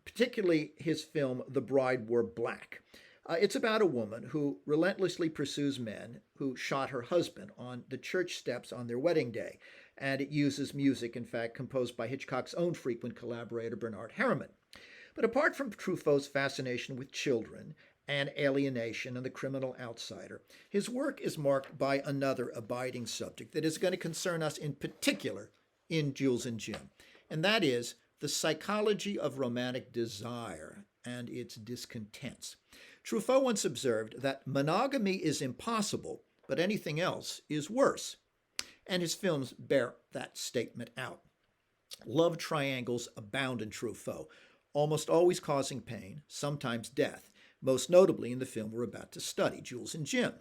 particularly his film The Bride Wore Black. It's about a woman who relentlessly pursues men who shot her husband on the church steps on their wedding day, and it uses music, in fact, composed by Hitchcock's own frequent collaborator, Bernard Herrmann. But apart from Truffaut's fascination with children and alienation and the criminal outsider, his work is marked by another abiding subject that is going to concern us in particular in Jules and Jim, and that is the psychology of romantic desire and its discontents. Truffaut once observed that monogamy is impossible, but anything else is worse, and his films bear that statement out. Love triangles abound in Truffaut, almost always causing pain, sometimes death, most notably in the film we're about to study, Jules and Jim.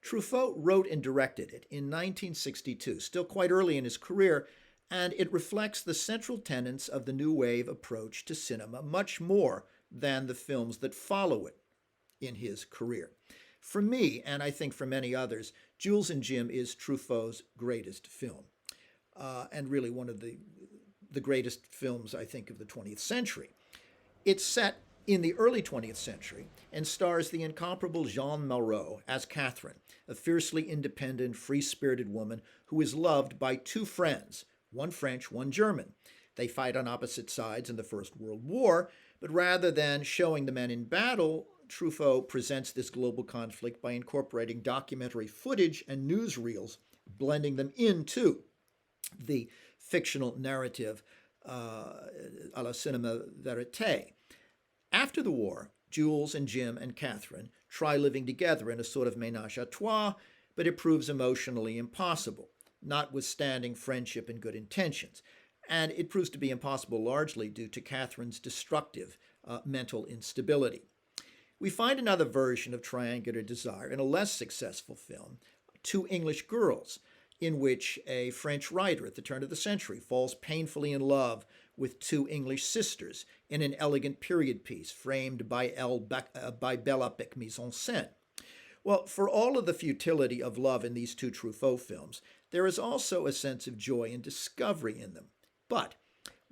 Truffaut wrote and directed it in 1962, still quite early in his career, and it reflects the central tenets of the New Wave approach to cinema much more than the films that follow it in his career. For me, and I think for many others, Jules and Jim is Truffaut's greatest film, and really one of the greatest films, I think, of the 20th century. It's set in the early 20th century and stars the incomparable Jeanne Moreau as Catherine, a fiercely independent, free-spirited woman who is loved by two friends, one French, one German. They fight on opposite sides in the First World War, but rather than showing the men in battle, Truffaut presents this global conflict by incorporating documentary footage and newsreels, blending them into the fictional narrative à la cinéma verité. After the war, Jules and Jim and Catherine try living together in a sort of ménage à trois, but it proves emotionally impossible, notwithstanding friendship and good intentions. And it proves to be impossible largely due to Catherine's destructive mental instability. We find another version of triangular desire in a less successful film, Two English Girls, in which a French writer at the turn of the century falls painfully in love with two English sisters in an elegant period piece framed by belle epique mise en scène. Well, for all of the futility of love in these two Truffaut films, there is also a sense of joy and discovery in them. But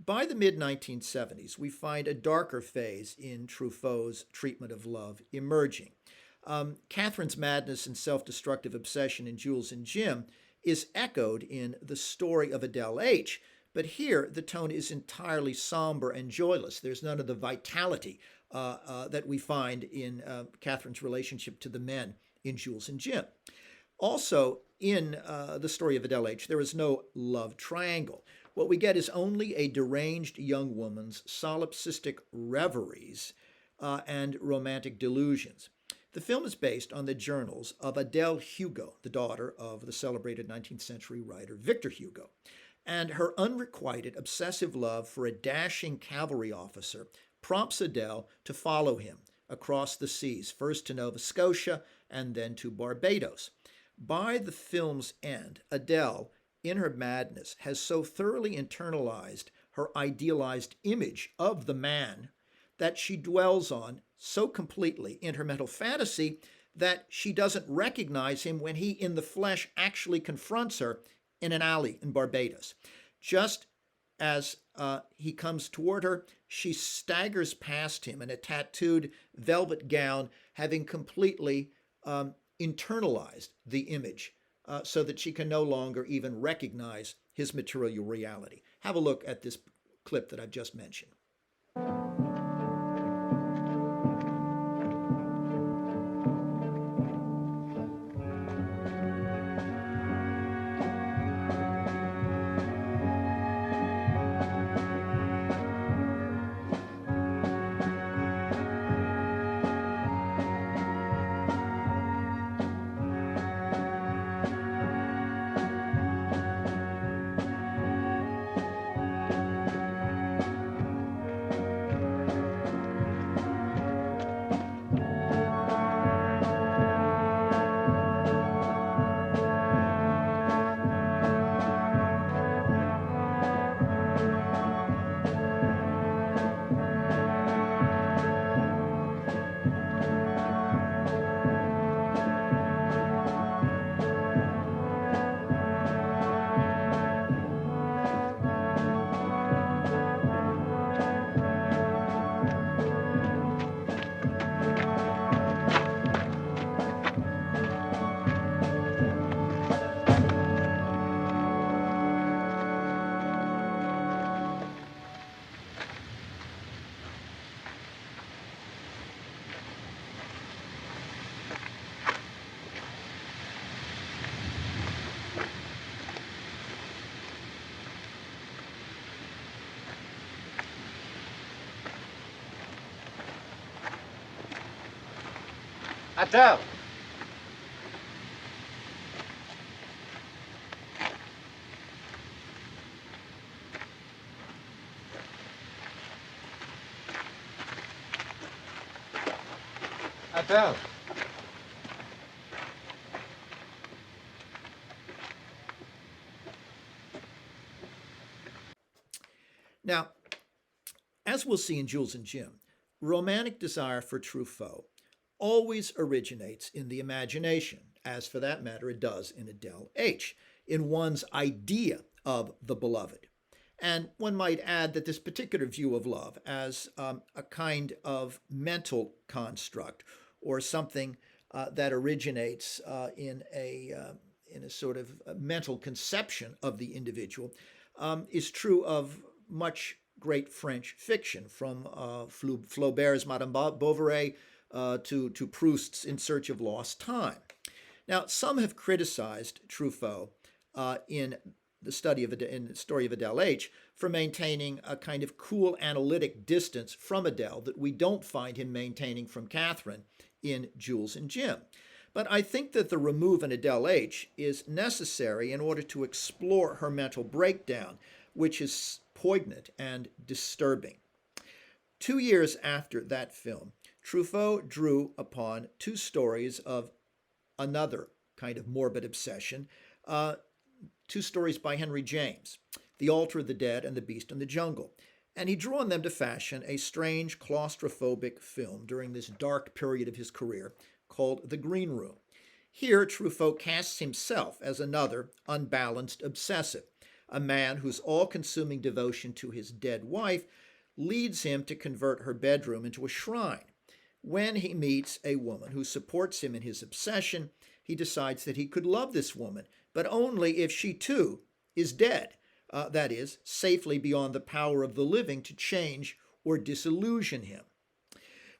by the mid-1970s, we find a darker phase in Truffaut's treatment of love emerging. Catherine's madness and self-destructive obsession in Jules and Jim is echoed in The Story of Adele H., but here the tone is entirely somber and joyless. There's none of the vitality that we find in Catherine's relationship to the men in Jules and Jim. Also, in The Story of Adele H., there is no love triangle. What we get is only a deranged young woman's solipsistic reveries and romantic delusions. The film is based on the journals of Adele Hugo, the daughter of the celebrated 19th century writer Victor Hugo, and her unrequited obsessive love for a dashing cavalry officer prompts Adele to follow him across the seas, first to Nova Scotia and then to Barbados. By the film's end, Adele, in her madness, has so thoroughly internalized her idealized image of the man that she dwells on so completely in her mental fantasy that she doesn't recognize him when he in the flesh actually confronts her in an alley in Barbados. Just as he comes toward her, she staggers past him in a tattooed velvet gown, having completely internalized the image so that she can no longer even recognize his material reality. Have a look at this clip that I've just mentioned. Adele! Adele! Now, as we'll see in Jules and Jim, romantic desire for Truffaut always originates in the imagination, as for that matter it does in Adele H., in one's idea of the beloved. And one might add that this particular view of love as a kind of mental construct or something that originates in a sort of mental conception of the individual is true of much great French fiction, from Flaubert's Madame Bovary to Proust's In Search of Lost Time. Now, some have criticized Truffaut in the study of in the story of Adele H. for maintaining a kind of cool analytic distance from Adele that we don't find him maintaining from Catherine in Jules and Jim. But I think that the remove in Adele H. is necessary in order to explore her mental breakdown, which is poignant and disturbing. 2 years after that film, Truffaut drew upon two stories of another kind of morbid obsession, two stories by Henry James, The Altar of the Dead and The Beast in the Jungle. And he drew on them to fashion a strange claustrophobic film during this dark period of his career called The Green Room. Here, Truffaut casts himself as another unbalanced obsessive, a man whose all-consuming devotion to his dead wife leads him to convert her bedroom into a shrine. When he meets a woman who supports him in his obsession, he decides that he could love this woman, but only if she too is dead, that is, safely beyond the power of the living to change or disillusion him.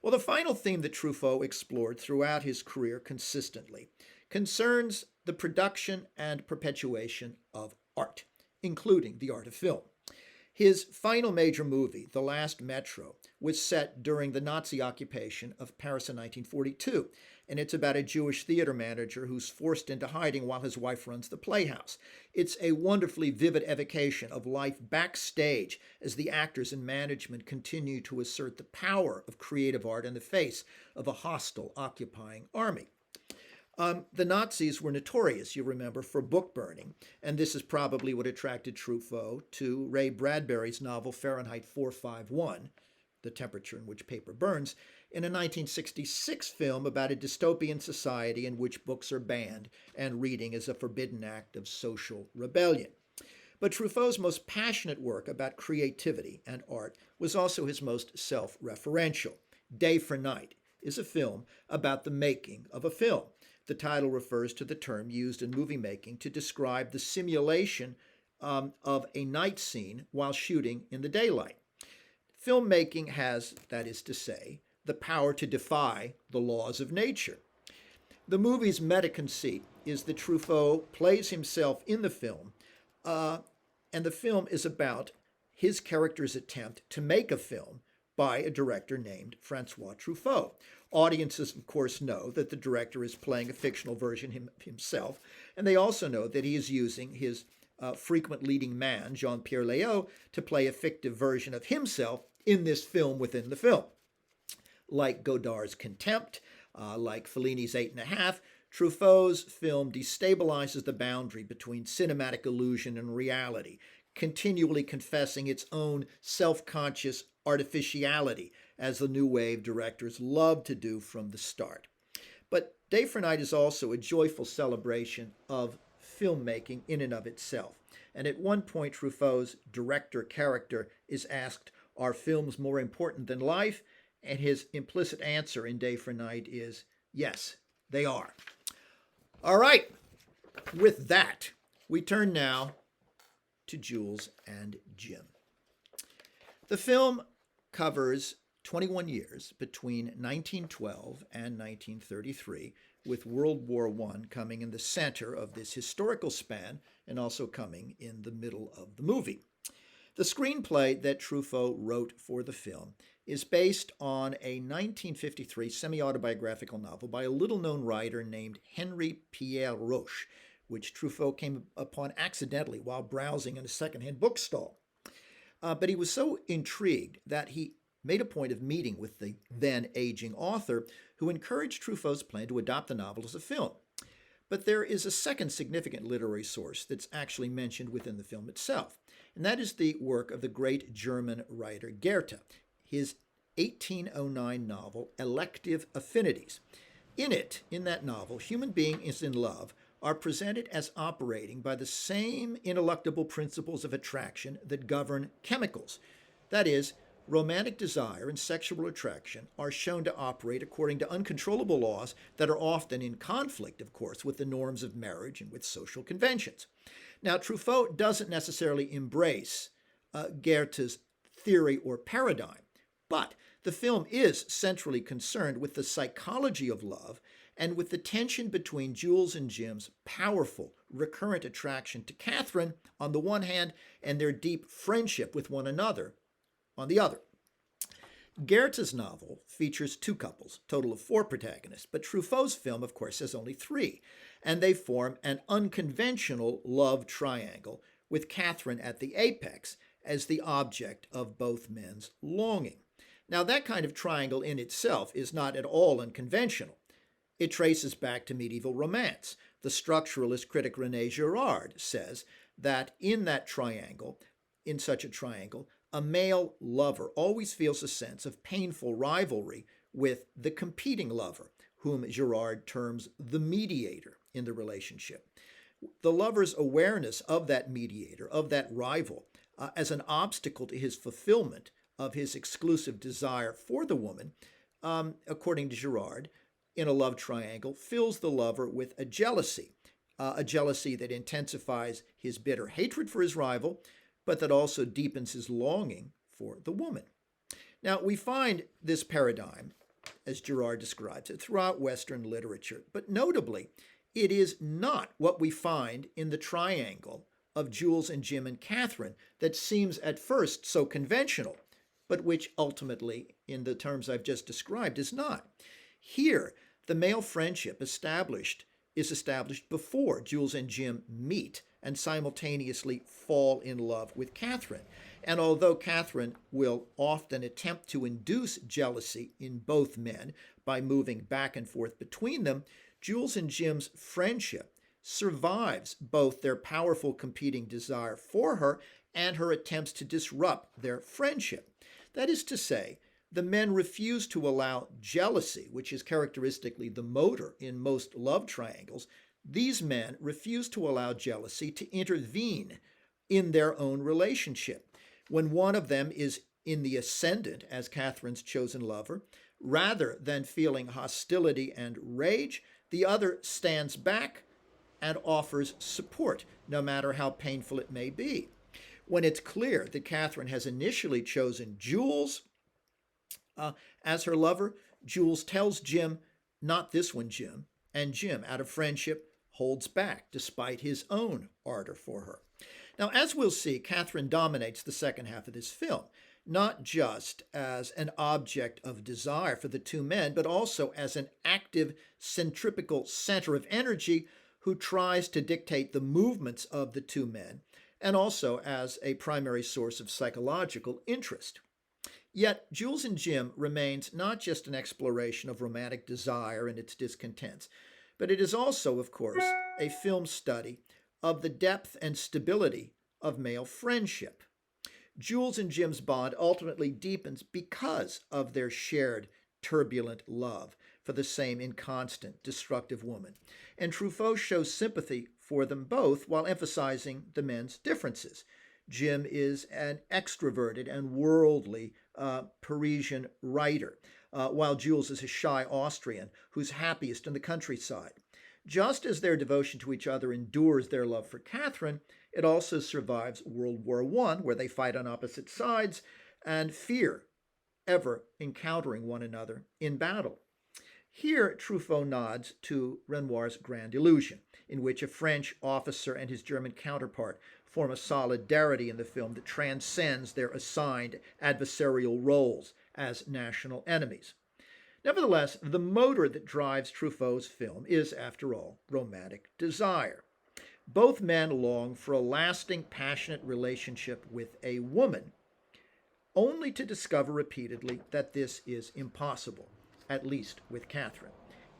Well, the final theme that Truffaut explored throughout his career consistently concerns the production and perpetuation of art, including the art of film. His final major movie, The Last Metro, was set during the Nazi occupation of Paris in 1942, and it's about a Jewish theater manager who's forced into hiding while his wife runs the playhouse. It's a wonderfully vivid evocation of life backstage as the actors and management continue to assert the power of creative art in the face of a hostile occupying army. The Nazis were notorious, you remember, for book burning, and this is probably what attracted Truffaut to Ray Bradbury's novel Fahrenheit 451, The Temperature in Which Paper Burns, in a 1966 film about a dystopian society in which books are banned and reading is a forbidden act of social rebellion. But Truffaut's most passionate work about creativity and art was also his most self-referential. Day for Night is a film about the making of a film. The title refers to the term used in movie making to describe the simulation of a night scene while shooting in the daylight. Filmmaking has, that is to say, the power to defy the laws of nature. The movie's meta-conceit is that Truffaut plays himself in the film, and the film is about his character's attempt to make a film by a director named Francois Truffaut. Audiences, of course, know that the director is playing a fictional version himself, and they also know that he is using his frequent leading man, Jean-Pierre Léaud, to play a fictive version of himself in this film within the film. Like Godard's Contempt, like Fellini's 8½, Truffaut's film destabilizes the boundary between cinematic illusion and reality, continually confessing its own self-conscious artificiality, as the new wave directors love to do from the start. But Day for Night is also a joyful celebration of filmmaking in and of itself. And at one point, Truffaut's director character is asked, "Are films more important than life?" And his implicit answer in Day for Night is, yes, they are. All right, with that, we turn now to Jules and Jim. The film covers 21 years between 1912 and 1933, with World War I coming in the center of this historical span and also coming in the middle of the movie. The screenplay that Truffaut wrote for the film is based on a 1953 semi-autobiographical novel by a little-known writer named Henry Pierre Roche, which Truffaut came upon accidentally while browsing in a secondhand bookstall. But he was so intrigued that he made a point of meeting with the then aging author, who encouraged Truffaut's plan to adopt the novel as a film. But there is a second significant literary source that's actually mentioned within the film itself, and that is the work of the great German writer Goethe, his 1809 novel Elective Affinities. In that novel, human beings in love are presented as operating by the same ineluctable principles of attraction that govern chemicals. That is, romantic desire and sexual attraction are shown to operate according to uncontrollable laws that are often in conflict, of course, with the norms of marriage and with social conventions. Now, Truffaut doesn't necessarily embrace Goethe's theory or paradigm, but the film is centrally concerned with the psychology of love and with the tension between Jules and Jim's powerful, recurrent attraction to Catherine on the one hand and their deep friendship with one another on the other. Goethe's novel features two couples, total of four protagonists, but Truffaut's film, of course, has only three, and they form an unconventional love triangle with Catherine at the apex as the object of both men's longing. Now, that kind of triangle in itself is not at all unconventional. It traces back to medieval romance. The structuralist critic René Girard says that in such a triangle, a male lover always feels a sense of painful rivalry with the competing lover, whom Girard terms the mediator in the relationship. The lover's awareness of that mediator, of that rival, as an obstacle to his fulfillment of his exclusive desire for the woman, according to Girard, in a love triangle, fills the lover with a jealousy that intensifies his bitter hatred for his rival, but that also deepens his longing for the woman. Now, we find this paradigm, as Girard describes it, throughout Western literature, but notably, it is not what we find in the triangle of Jules and Jim and Catherine that seems at first so conventional, but which ultimately, in the terms I've just described, is not. Here, the male friendship is established before Jules and Jim meet and simultaneously fall in love with Catherine. And although Catherine will often attempt to induce jealousy in both men by moving back and forth between them, Jules and Jim's friendship survives both their powerful competing desire for her and her attempts to disrupt their friendship. That is to say, the men refuse to allow jealousy, which is characteristically the motor in most love triangles. These men refuse to allow jealousy to intervene in their own relationship. When one of them is in the ascendant as Catherine's chosen lover, rather than feeling hostility and rage, the other stands back and offers support, no matter how painful it may be. When it's clear that Catherine has initially chosen Jules as her lover, Jules tells Jim, "Not this one, Jim," and Jim, out of friendship, holds back despite his own ardor for her. Now, as we'll see, Catherine dominates the second half of this film, not just as an object of desire for the two men, but also as an active centripetal center of energy who tries to dictate the movements of the two men, and also as a primary source of psychological interest. Yet, Jules and Jim remains not just an exploration of romantic desire and its discontents, but it is also, of course, a film study of the depth and stability of male friendship. Jules and Jim's bond ultimately deepens because of their shared turbulent love for the same inconstant, destructive woman. And Truffaut shows sympathy for them both while emphasizing the men's differences. Jim is an extroverted and worldly Parisian writer, while Jules is a shy Austrian who's happiest in the countryside. Just as their devotion to each other endures their love for Catherine, it also survives World War I, where they fight on opposite sides and fear ever encountering one another in battle. Here, Truffaut nods to Renoir's Grand Illusion, in which a French officer and his German counterpart form a solidarity in the film that transcends their assigned adversarial roles as national enemies. Nevertheless, the motor that drives Truffaut's film is, after all, romantic desire. Both men long for a lasting, passionate relationship with a woman, only to discover repeatedly that this is impossible, at least with Catherine.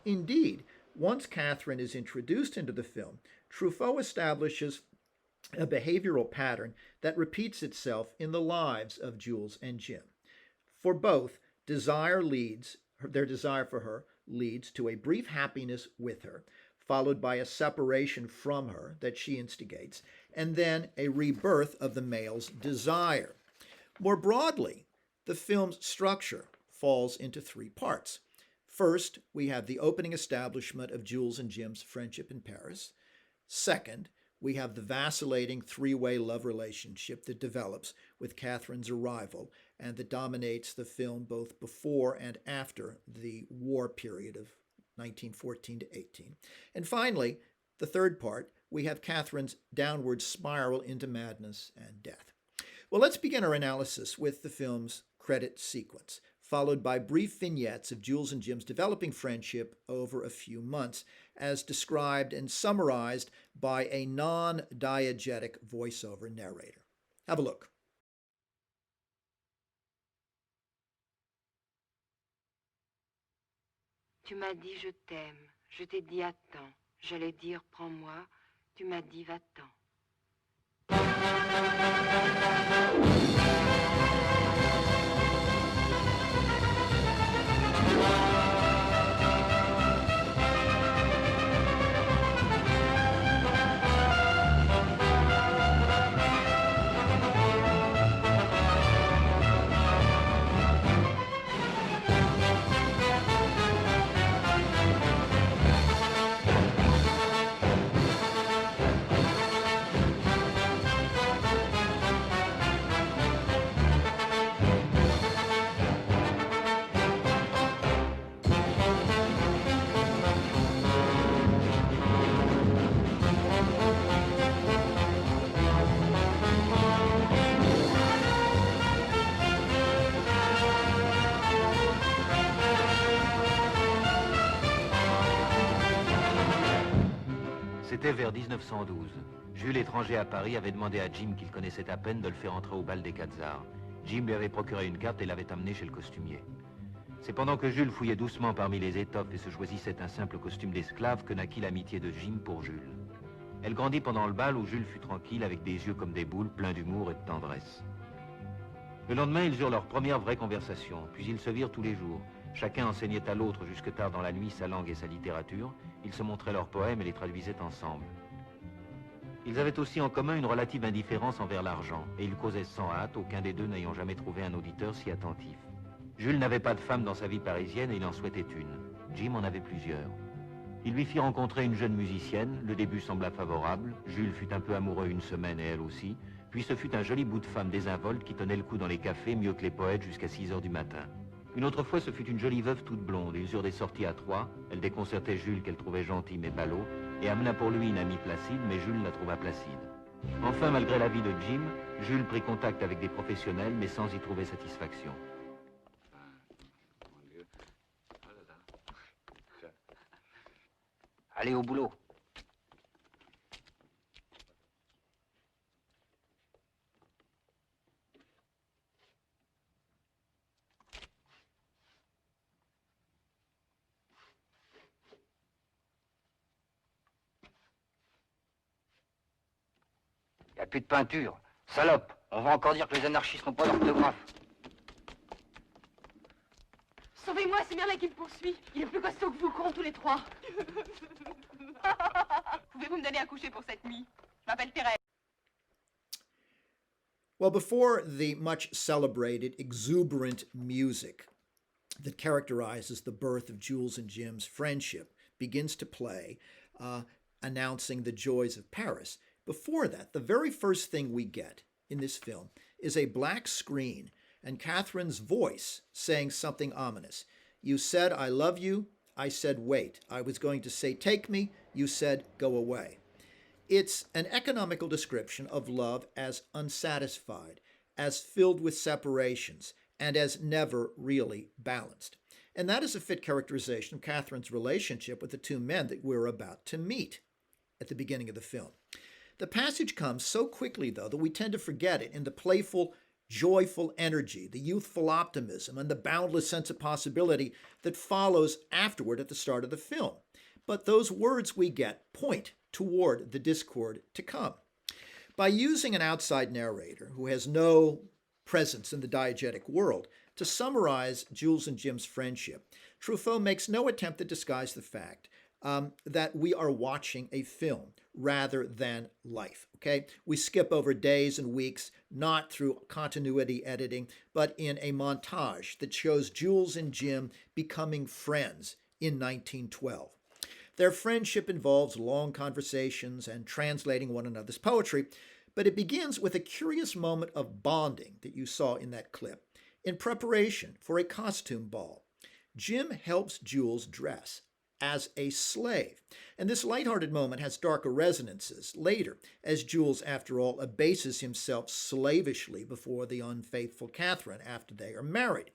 Indeed, once Catherine is introduced into the film, Truffaut establishes a behavioral pattern that repeats itself in the lives of Jules and Jim. For both, their desire for her leads to a brief happiness with her, followed by a separation from her that she instigates, and then a rebirth of the male's desire. More broadly, the film's structure falls into three parts. First, we have the opening establishment of Jules and Jim's friendship in Paris. Second, we have the vacillating three-way love relationship that develops with Catherine's arrival and that dominates the film both before and after the war period of 1914 to 18. And finally, the third part, we have Catherine's downward spiral into madness and death. Well, let's begin our analysis with the film's credit sequence, followed by brief vignettes of Jules and Jim's developing friendship over a few months, as described and summarized by a non-diegetic voiceover narrator. Have a look. Tu m'as dit je t'aime, je t'ai dit attends, j'allais dire prends-moi, tu m'as dit va-t'en. C'était vers 1912. Jules, étranger à Paris, avait demandé à Jim, qu'il connaissait à peine, de le faire entrer au bal des Quatzars. Jim lui avait procuré une carte et l'avait amené chez le costumier. C'est pendant que Jules fouillait doucement parmi les étoffes et se choisissait un simple costume d'esclave que naquit l'amitié de Jim pour Jules. Elle grandit pendant le bal où Jules fut tranquille, avec des yeux comme des boules, pleins d'humour et de tendresse. Le lendemain, ils eurent leur première vraie conversation, puis ils se virent tous les jours. Chacun enseignait à l'autre jusque tard dans la nuit sa langue et sa littérature. Ils se montraient leurs poèmes et les traduisaient ensemble. Ils avaient aussi en commun une relative indifférence envers l'argent, et ils causaient sans hâte, aucun des deux n'ayant jamais trouvé un auditeur si attentif. Jules n'avait pas de femme dans sa vie parisienne et il en souhaitait une. Jim en avait plusieurs. Il lui fit rencontrer une jeune musicienne, le début sembla favorable, Jules fut un peu amoureux une semaine et elle aussi, puis ce fut un joli bout de femme désinvolte qui tenait le coup dans les cafés mieux que les poètes jusqu'à 6 heures du matin. Une autre fois, ce fut une jolie veuve toute blonde. Ils eurent des sorties à trois. Elle déconcertait Jules qu'elle trouvait gentil mais ballot et amena pour lui une amie placide, mais Jules la trouva placide. Enfin, malgré l'avis de Jim, Jules prit contact avec des professionnels mais sans y trouver satisfaction. Allez au boulot. Il n'y a plus de peinture. Salope, on va encore dire que les anarchistes n'ont pas d'orthographe. Sauvez-moi, c'est Merlin qui me poursuit. Il est plus costaud que vous, courons tous les trois. Pouvez-vous me donner un coucher pour cette nuit? Je m'appelle Thérèse. Well, before the much celebrated, exuberant music that characterizes the birth of Jules and Jim's friendship begins to play, announcing the joys of Paris, before that, the very first thing we get in this film is a black screen and Catherine's voice saying something ominous. You said, I love you. I said, wait. I was going to say, take me. You said, go away. It's an economical description of love as unsatisfied, as filled with separations, and as never really balanced. And that is a fit characterization of Catherine's relationship with the two men that we're about to meet at the beginning of the film. The passage comes so quickly, though, that we tend to forget it in the playful, joyful energy, the youthful optimism, and the boundless sense of possibility that follows afterward at the start of the film. But those words we get point toward the discord to come. By using an outside narrator who has no presence in the diegetic world to summarize Jules and Jim's friendship, Truffaut makes no attempt to disguise the fact that we are watching a film rather than life, okay? We skip over days and weeks, not through continuity editing, but in a montage that shows Jules and Jim becoming friends in 1912. Their friendship involves long conversations and translating one another's poetry, but it begins with a curious moment of bonding that you saw in that clip, in preparation for a costume ball. Jim helps Jules dress, as a slave. And this lighthearted moment has darker resonances later, as Jules, after all, abases himself slavishly before the unfaithful Catherine after they are married.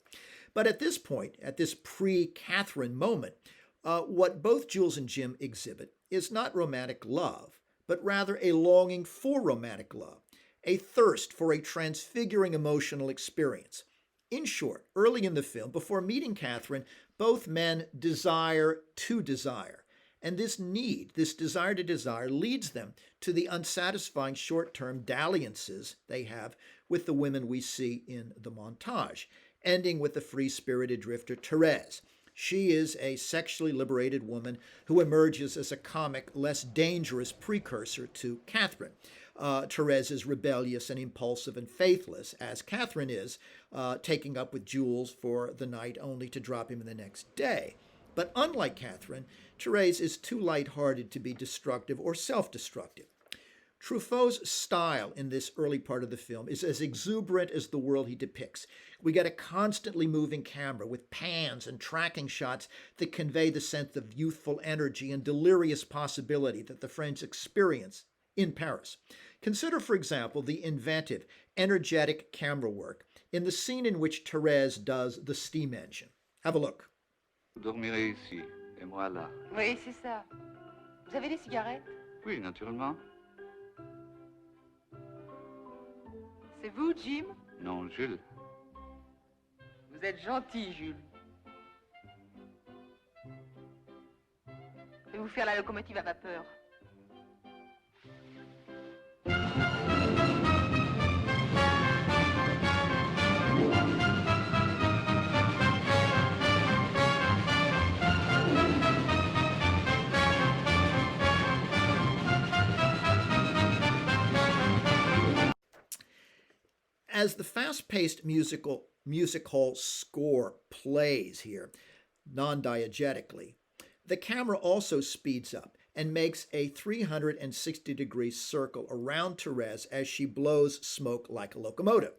But at this point, at this pre-Catherine moment, what both Jules and Jim exhibit is not romantic love, but rather a longing for romantic love, a thirst for a transfiguring emotional experience. In short, early in the film, before meeting Catherine, both men desire to desire. And this need, this desire to desire, leads them to the unsatisfying short-term dalliances they have with the women we see in the montage, ending with the free-spirited drifter Therese. She is a sexually liberated woman who emerges as a comic, less dangerous precursor to Catherine. Therese is rebellious and impulsive and faithless, as Catherine is, taking up with Jules for the night only to drop him the next day. But unlike Catherine, Therese is too light-hearted to be destructive or self-destructive. Truffaut's style in this early part of the film is as exuberant as the world he depicts. We get a constantly moving camera with pans and tracking shots that convey the sense of youthful energy and delirious possibility that the French experience in Paris. Consider, for example, the inventive, energetic camera work in the scene in which Therese does the steam engine. Have a look. Vous dormirez ici, et moi là. Oui, c'est ça. Vous avez des cigarettes? Oui, naturellement. C'est vous, Jim? Non, Jules. Vous êtes gentil, Jules. Je vais vous faire la locomotive à vapeur. As the fast-paced music hall score plays here, non-diegetically, the camera also speeds up and makes a 360-degree circle around Therese as she blows smoke like a locomotive.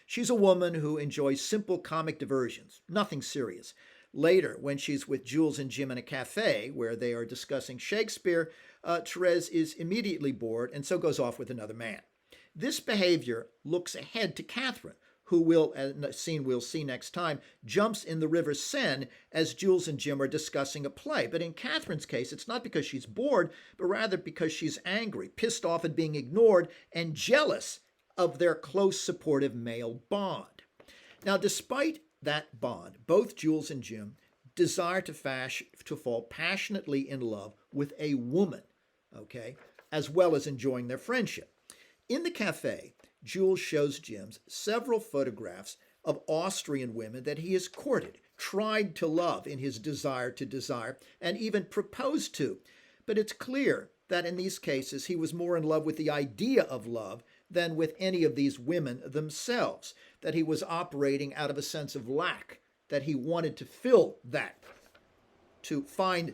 She's a woman who enjoys simple comic diversions, nothing serious. Later, when she's with Jules and Jim in a cafe where they are discussing Shakespeare, Therese is immediately bored and so goes off with another man. This behavior looks ahead to Catherine, who will, in a scene we'll see next time, jumps in the River Seine as Jules and Jim are discussing a play. But in Catherine's case, it's not because she's bored, but rather because she's angry, pissed off at being ignored, and jealous of their close, supportive male bond. Now, despite that bond, both Jules and Jim desire to fall passionately in love with a woman, okay, as well as enjoying their friendship. In the cafe, Jules shows Jim several photographs of Austrian women that he has courted, tried to love in his desire to desire, and even proposed to. But it's clear that in these cases he was more in love with the idea of love than with any of these women themselves, that he was operating out of a sense of lack, that he wanted to fill that, to find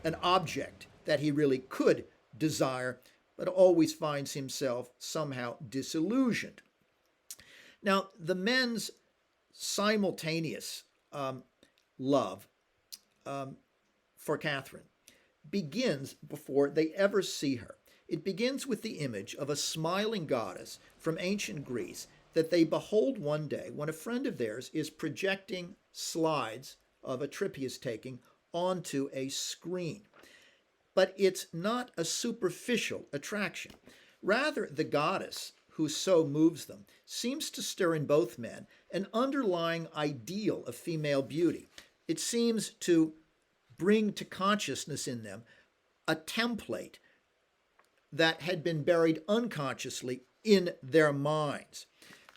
an object that he really could desire, but always finds himself somehow disillusioned. Now, the men's simultaneous love for Catherine begins before they ever see her. It begins with the image of a smiling goddess from ancient Greece that they behold one day when a friend of theirs is projecting slides of a trip he is taking onto a screen. But it's not a superficial attraction. Rather, the goddess who so moves them seems to stir in both men an underlying ideal of female beauty. It seems to bring to consciousness in them a template that had been buried unconsciously in their minds.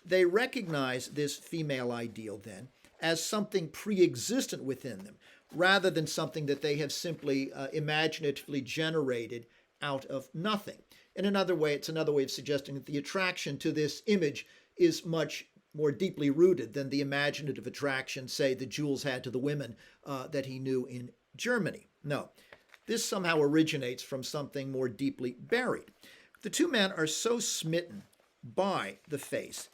They recognize this female ideal then as something pre-existent within them, rather than something that they have simply imaginatively generated out of nothing. In another way, it's another way of suggesting that the attraction to this image is much more deeply rooted than the imaginative attraction, say, that Jules had to the women that he knew in Germany. No, this somehow originates from something more deeply buried. The two men are so smitten by the face,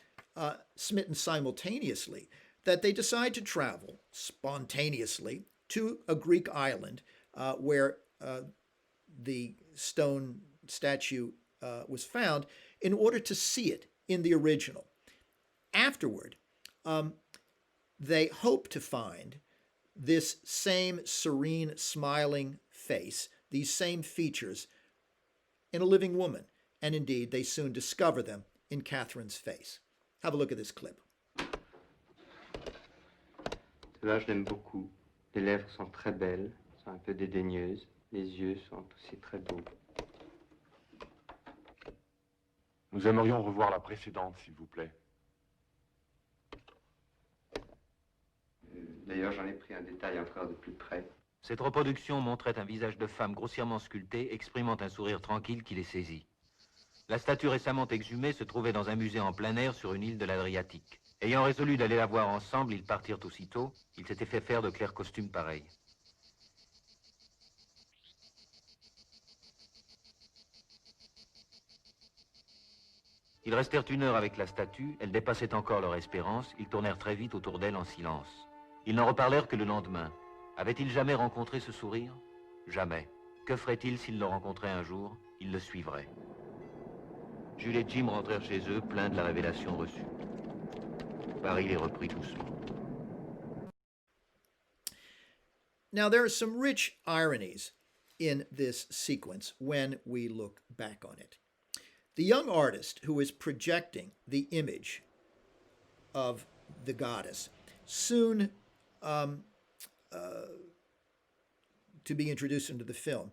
smitten simultaneously, that they decide to travel spontaneously to a Greek island where the stone statue was found, in order to see it in the original. Afterward, they hope to find this same serene, smiling face, these same features in a living woman. And indeed, they soon discover them in Catherine's face. Have a look at this clip. Cela, je l'aime beaucoup. Les lèvres sont très belles, sont un peu dédaigneuses. Les yeux sont aussi très beaux. Nous aimerions revoir la précédente, s'il vous plaît. D'ailleurs, j'en ai pris un détail encore de plus près. Cette reproduction montrait un visage de femme grossièrement sculpté, exprimant un sourire tranquille qui les saisit. La statue récemment exhumée se trouvait dans un musée en plein air sur une île de l'Adriatique. Ayant résolu d'aller la voir ensemble, ils partirent aussitôt. Ils s'étaient fait faire de clairs costumes pareils. Ils restèrent 1 heure avec la statue, elle dépassait encore leur espérance, ils tournèrent très vite autour d'elle en silence. Ils n'en reparlèrent que le lendemain. Avaient-ils jamais rencontré ce sourire? Jamais. Que ferait-il s'ils le rencontraient un jour? Ils le suivraient. Jules et Jim rentrèrent chez eux, pleins de la révélation reçue. Paris les reprit doucement. Now, there are some rich ironies in this sequence when we look back on it. The young artist who is projecting the image of the goddess, soon to be introduced into the film,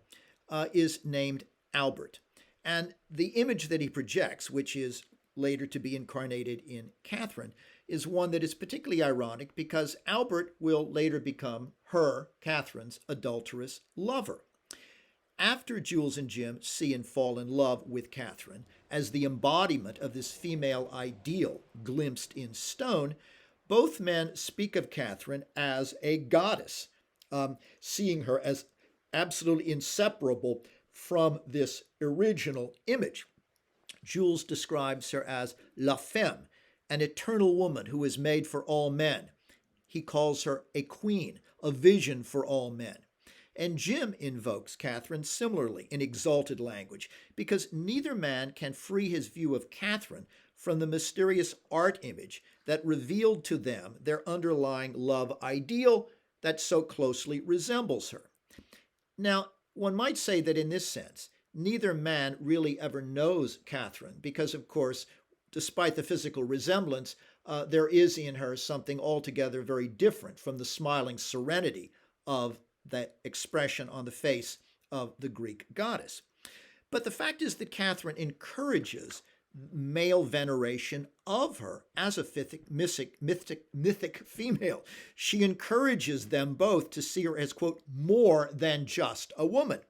is named Albert. And the image that he projects, which is later to be incarnated in Catherine, is one that is particularly ironic because Albert will later become her, Catherine's, adulterous lover. After Jules and Jim see and fall in love with Catherine as the embodiment of this female ideal glimpsed in stone, both men speak of Catherine as a goddess, seeing her as absolutely inseparable from this original image. Jules describes her as la femme, an eternal woman who is made for all men. He calls her a queen, a vision for all men. And Jim invokes Catherine similarly in exalted language, because neither man can free his view of Catherine from the mysterious art image that revealed to them their underlying love ideal that so closely resembles her. Now, one might say that in this sense, neither man really ever knows Catherine, because, of course, despite the physical resemblance, there is in her something altogether very different from the smiling serenity of that expression on the face of the Greek goddess. But the fact is that Catherine encourages male veneration of her as a mythic female. She encourages them both to see her as, quote, more than just a woman.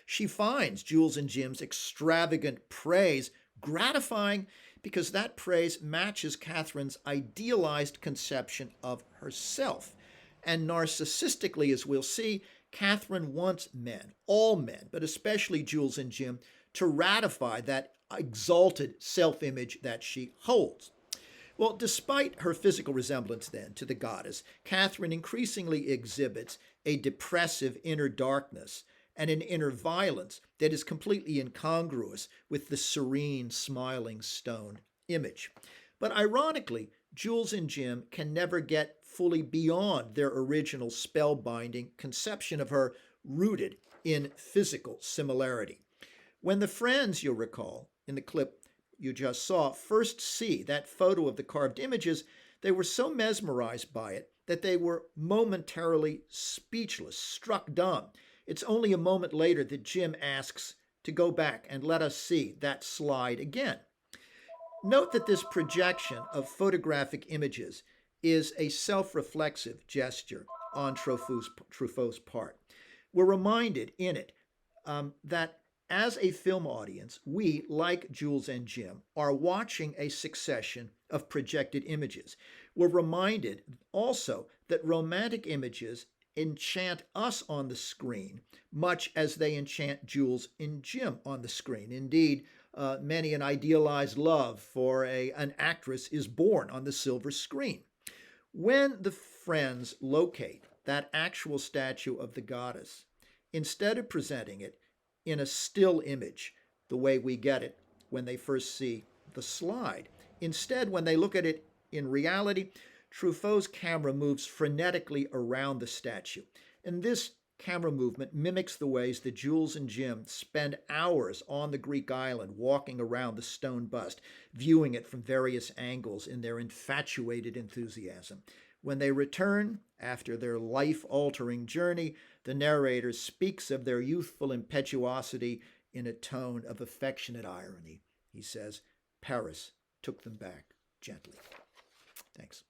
She finds Jules and Jim's extravagant praise gratifying because that praise matches Catherine's idealized conception of herself. And narcissistically, as we'll see, Catherine wants men, all men, but especially Jules and Jim, to ratify that exalted self-image that she holds. Well, despite her physical resemblance then to the goddess, Catherine increasingly exhibits a depressive inner darkness and an inner violence that is completely incongruous with the serene, smiling stone image. But ironically, Jules and Jim can never get fully beyond their original spellbinding conception of her rooted in physical similarity. When the friends, you'll recall, in the clip you just saw, first see that photo of the carved images, they were so mesmerized by it that they were momentarily speechless, struck dumb. It's only a moment later that Jim asks to go back and let us see that slide again. Note that this projection of photographic images is a self-reflexive gesture on Truffaut's part. We're reminded in it that as a film audience, we, like Jules and Jim, are watching a succession of projected images. We're reminded also that romantic images enchant us on the screen, much as they enchant Jules and Jim on the screen. Indeed, many an idealized love for an actress is born on the silver screen. When the friends locate that actual statue of the goddess, instead of presenting it in a still image, the way we get it when they first see the slide. Instead, when they look at it in reality, Truffaut's camera moves frenetically around the statue. And this camera movement mimics the ways that Jules and Jim spend hours on the Greek island walking around the stone bust, viewing it from various angles in their infatuated enthusiasm. When they return, after their life-altering journey, the narrator speaks of their youthful impetuosity in a tone of affectionate irony. He says, Paris took them back gently. Thanks.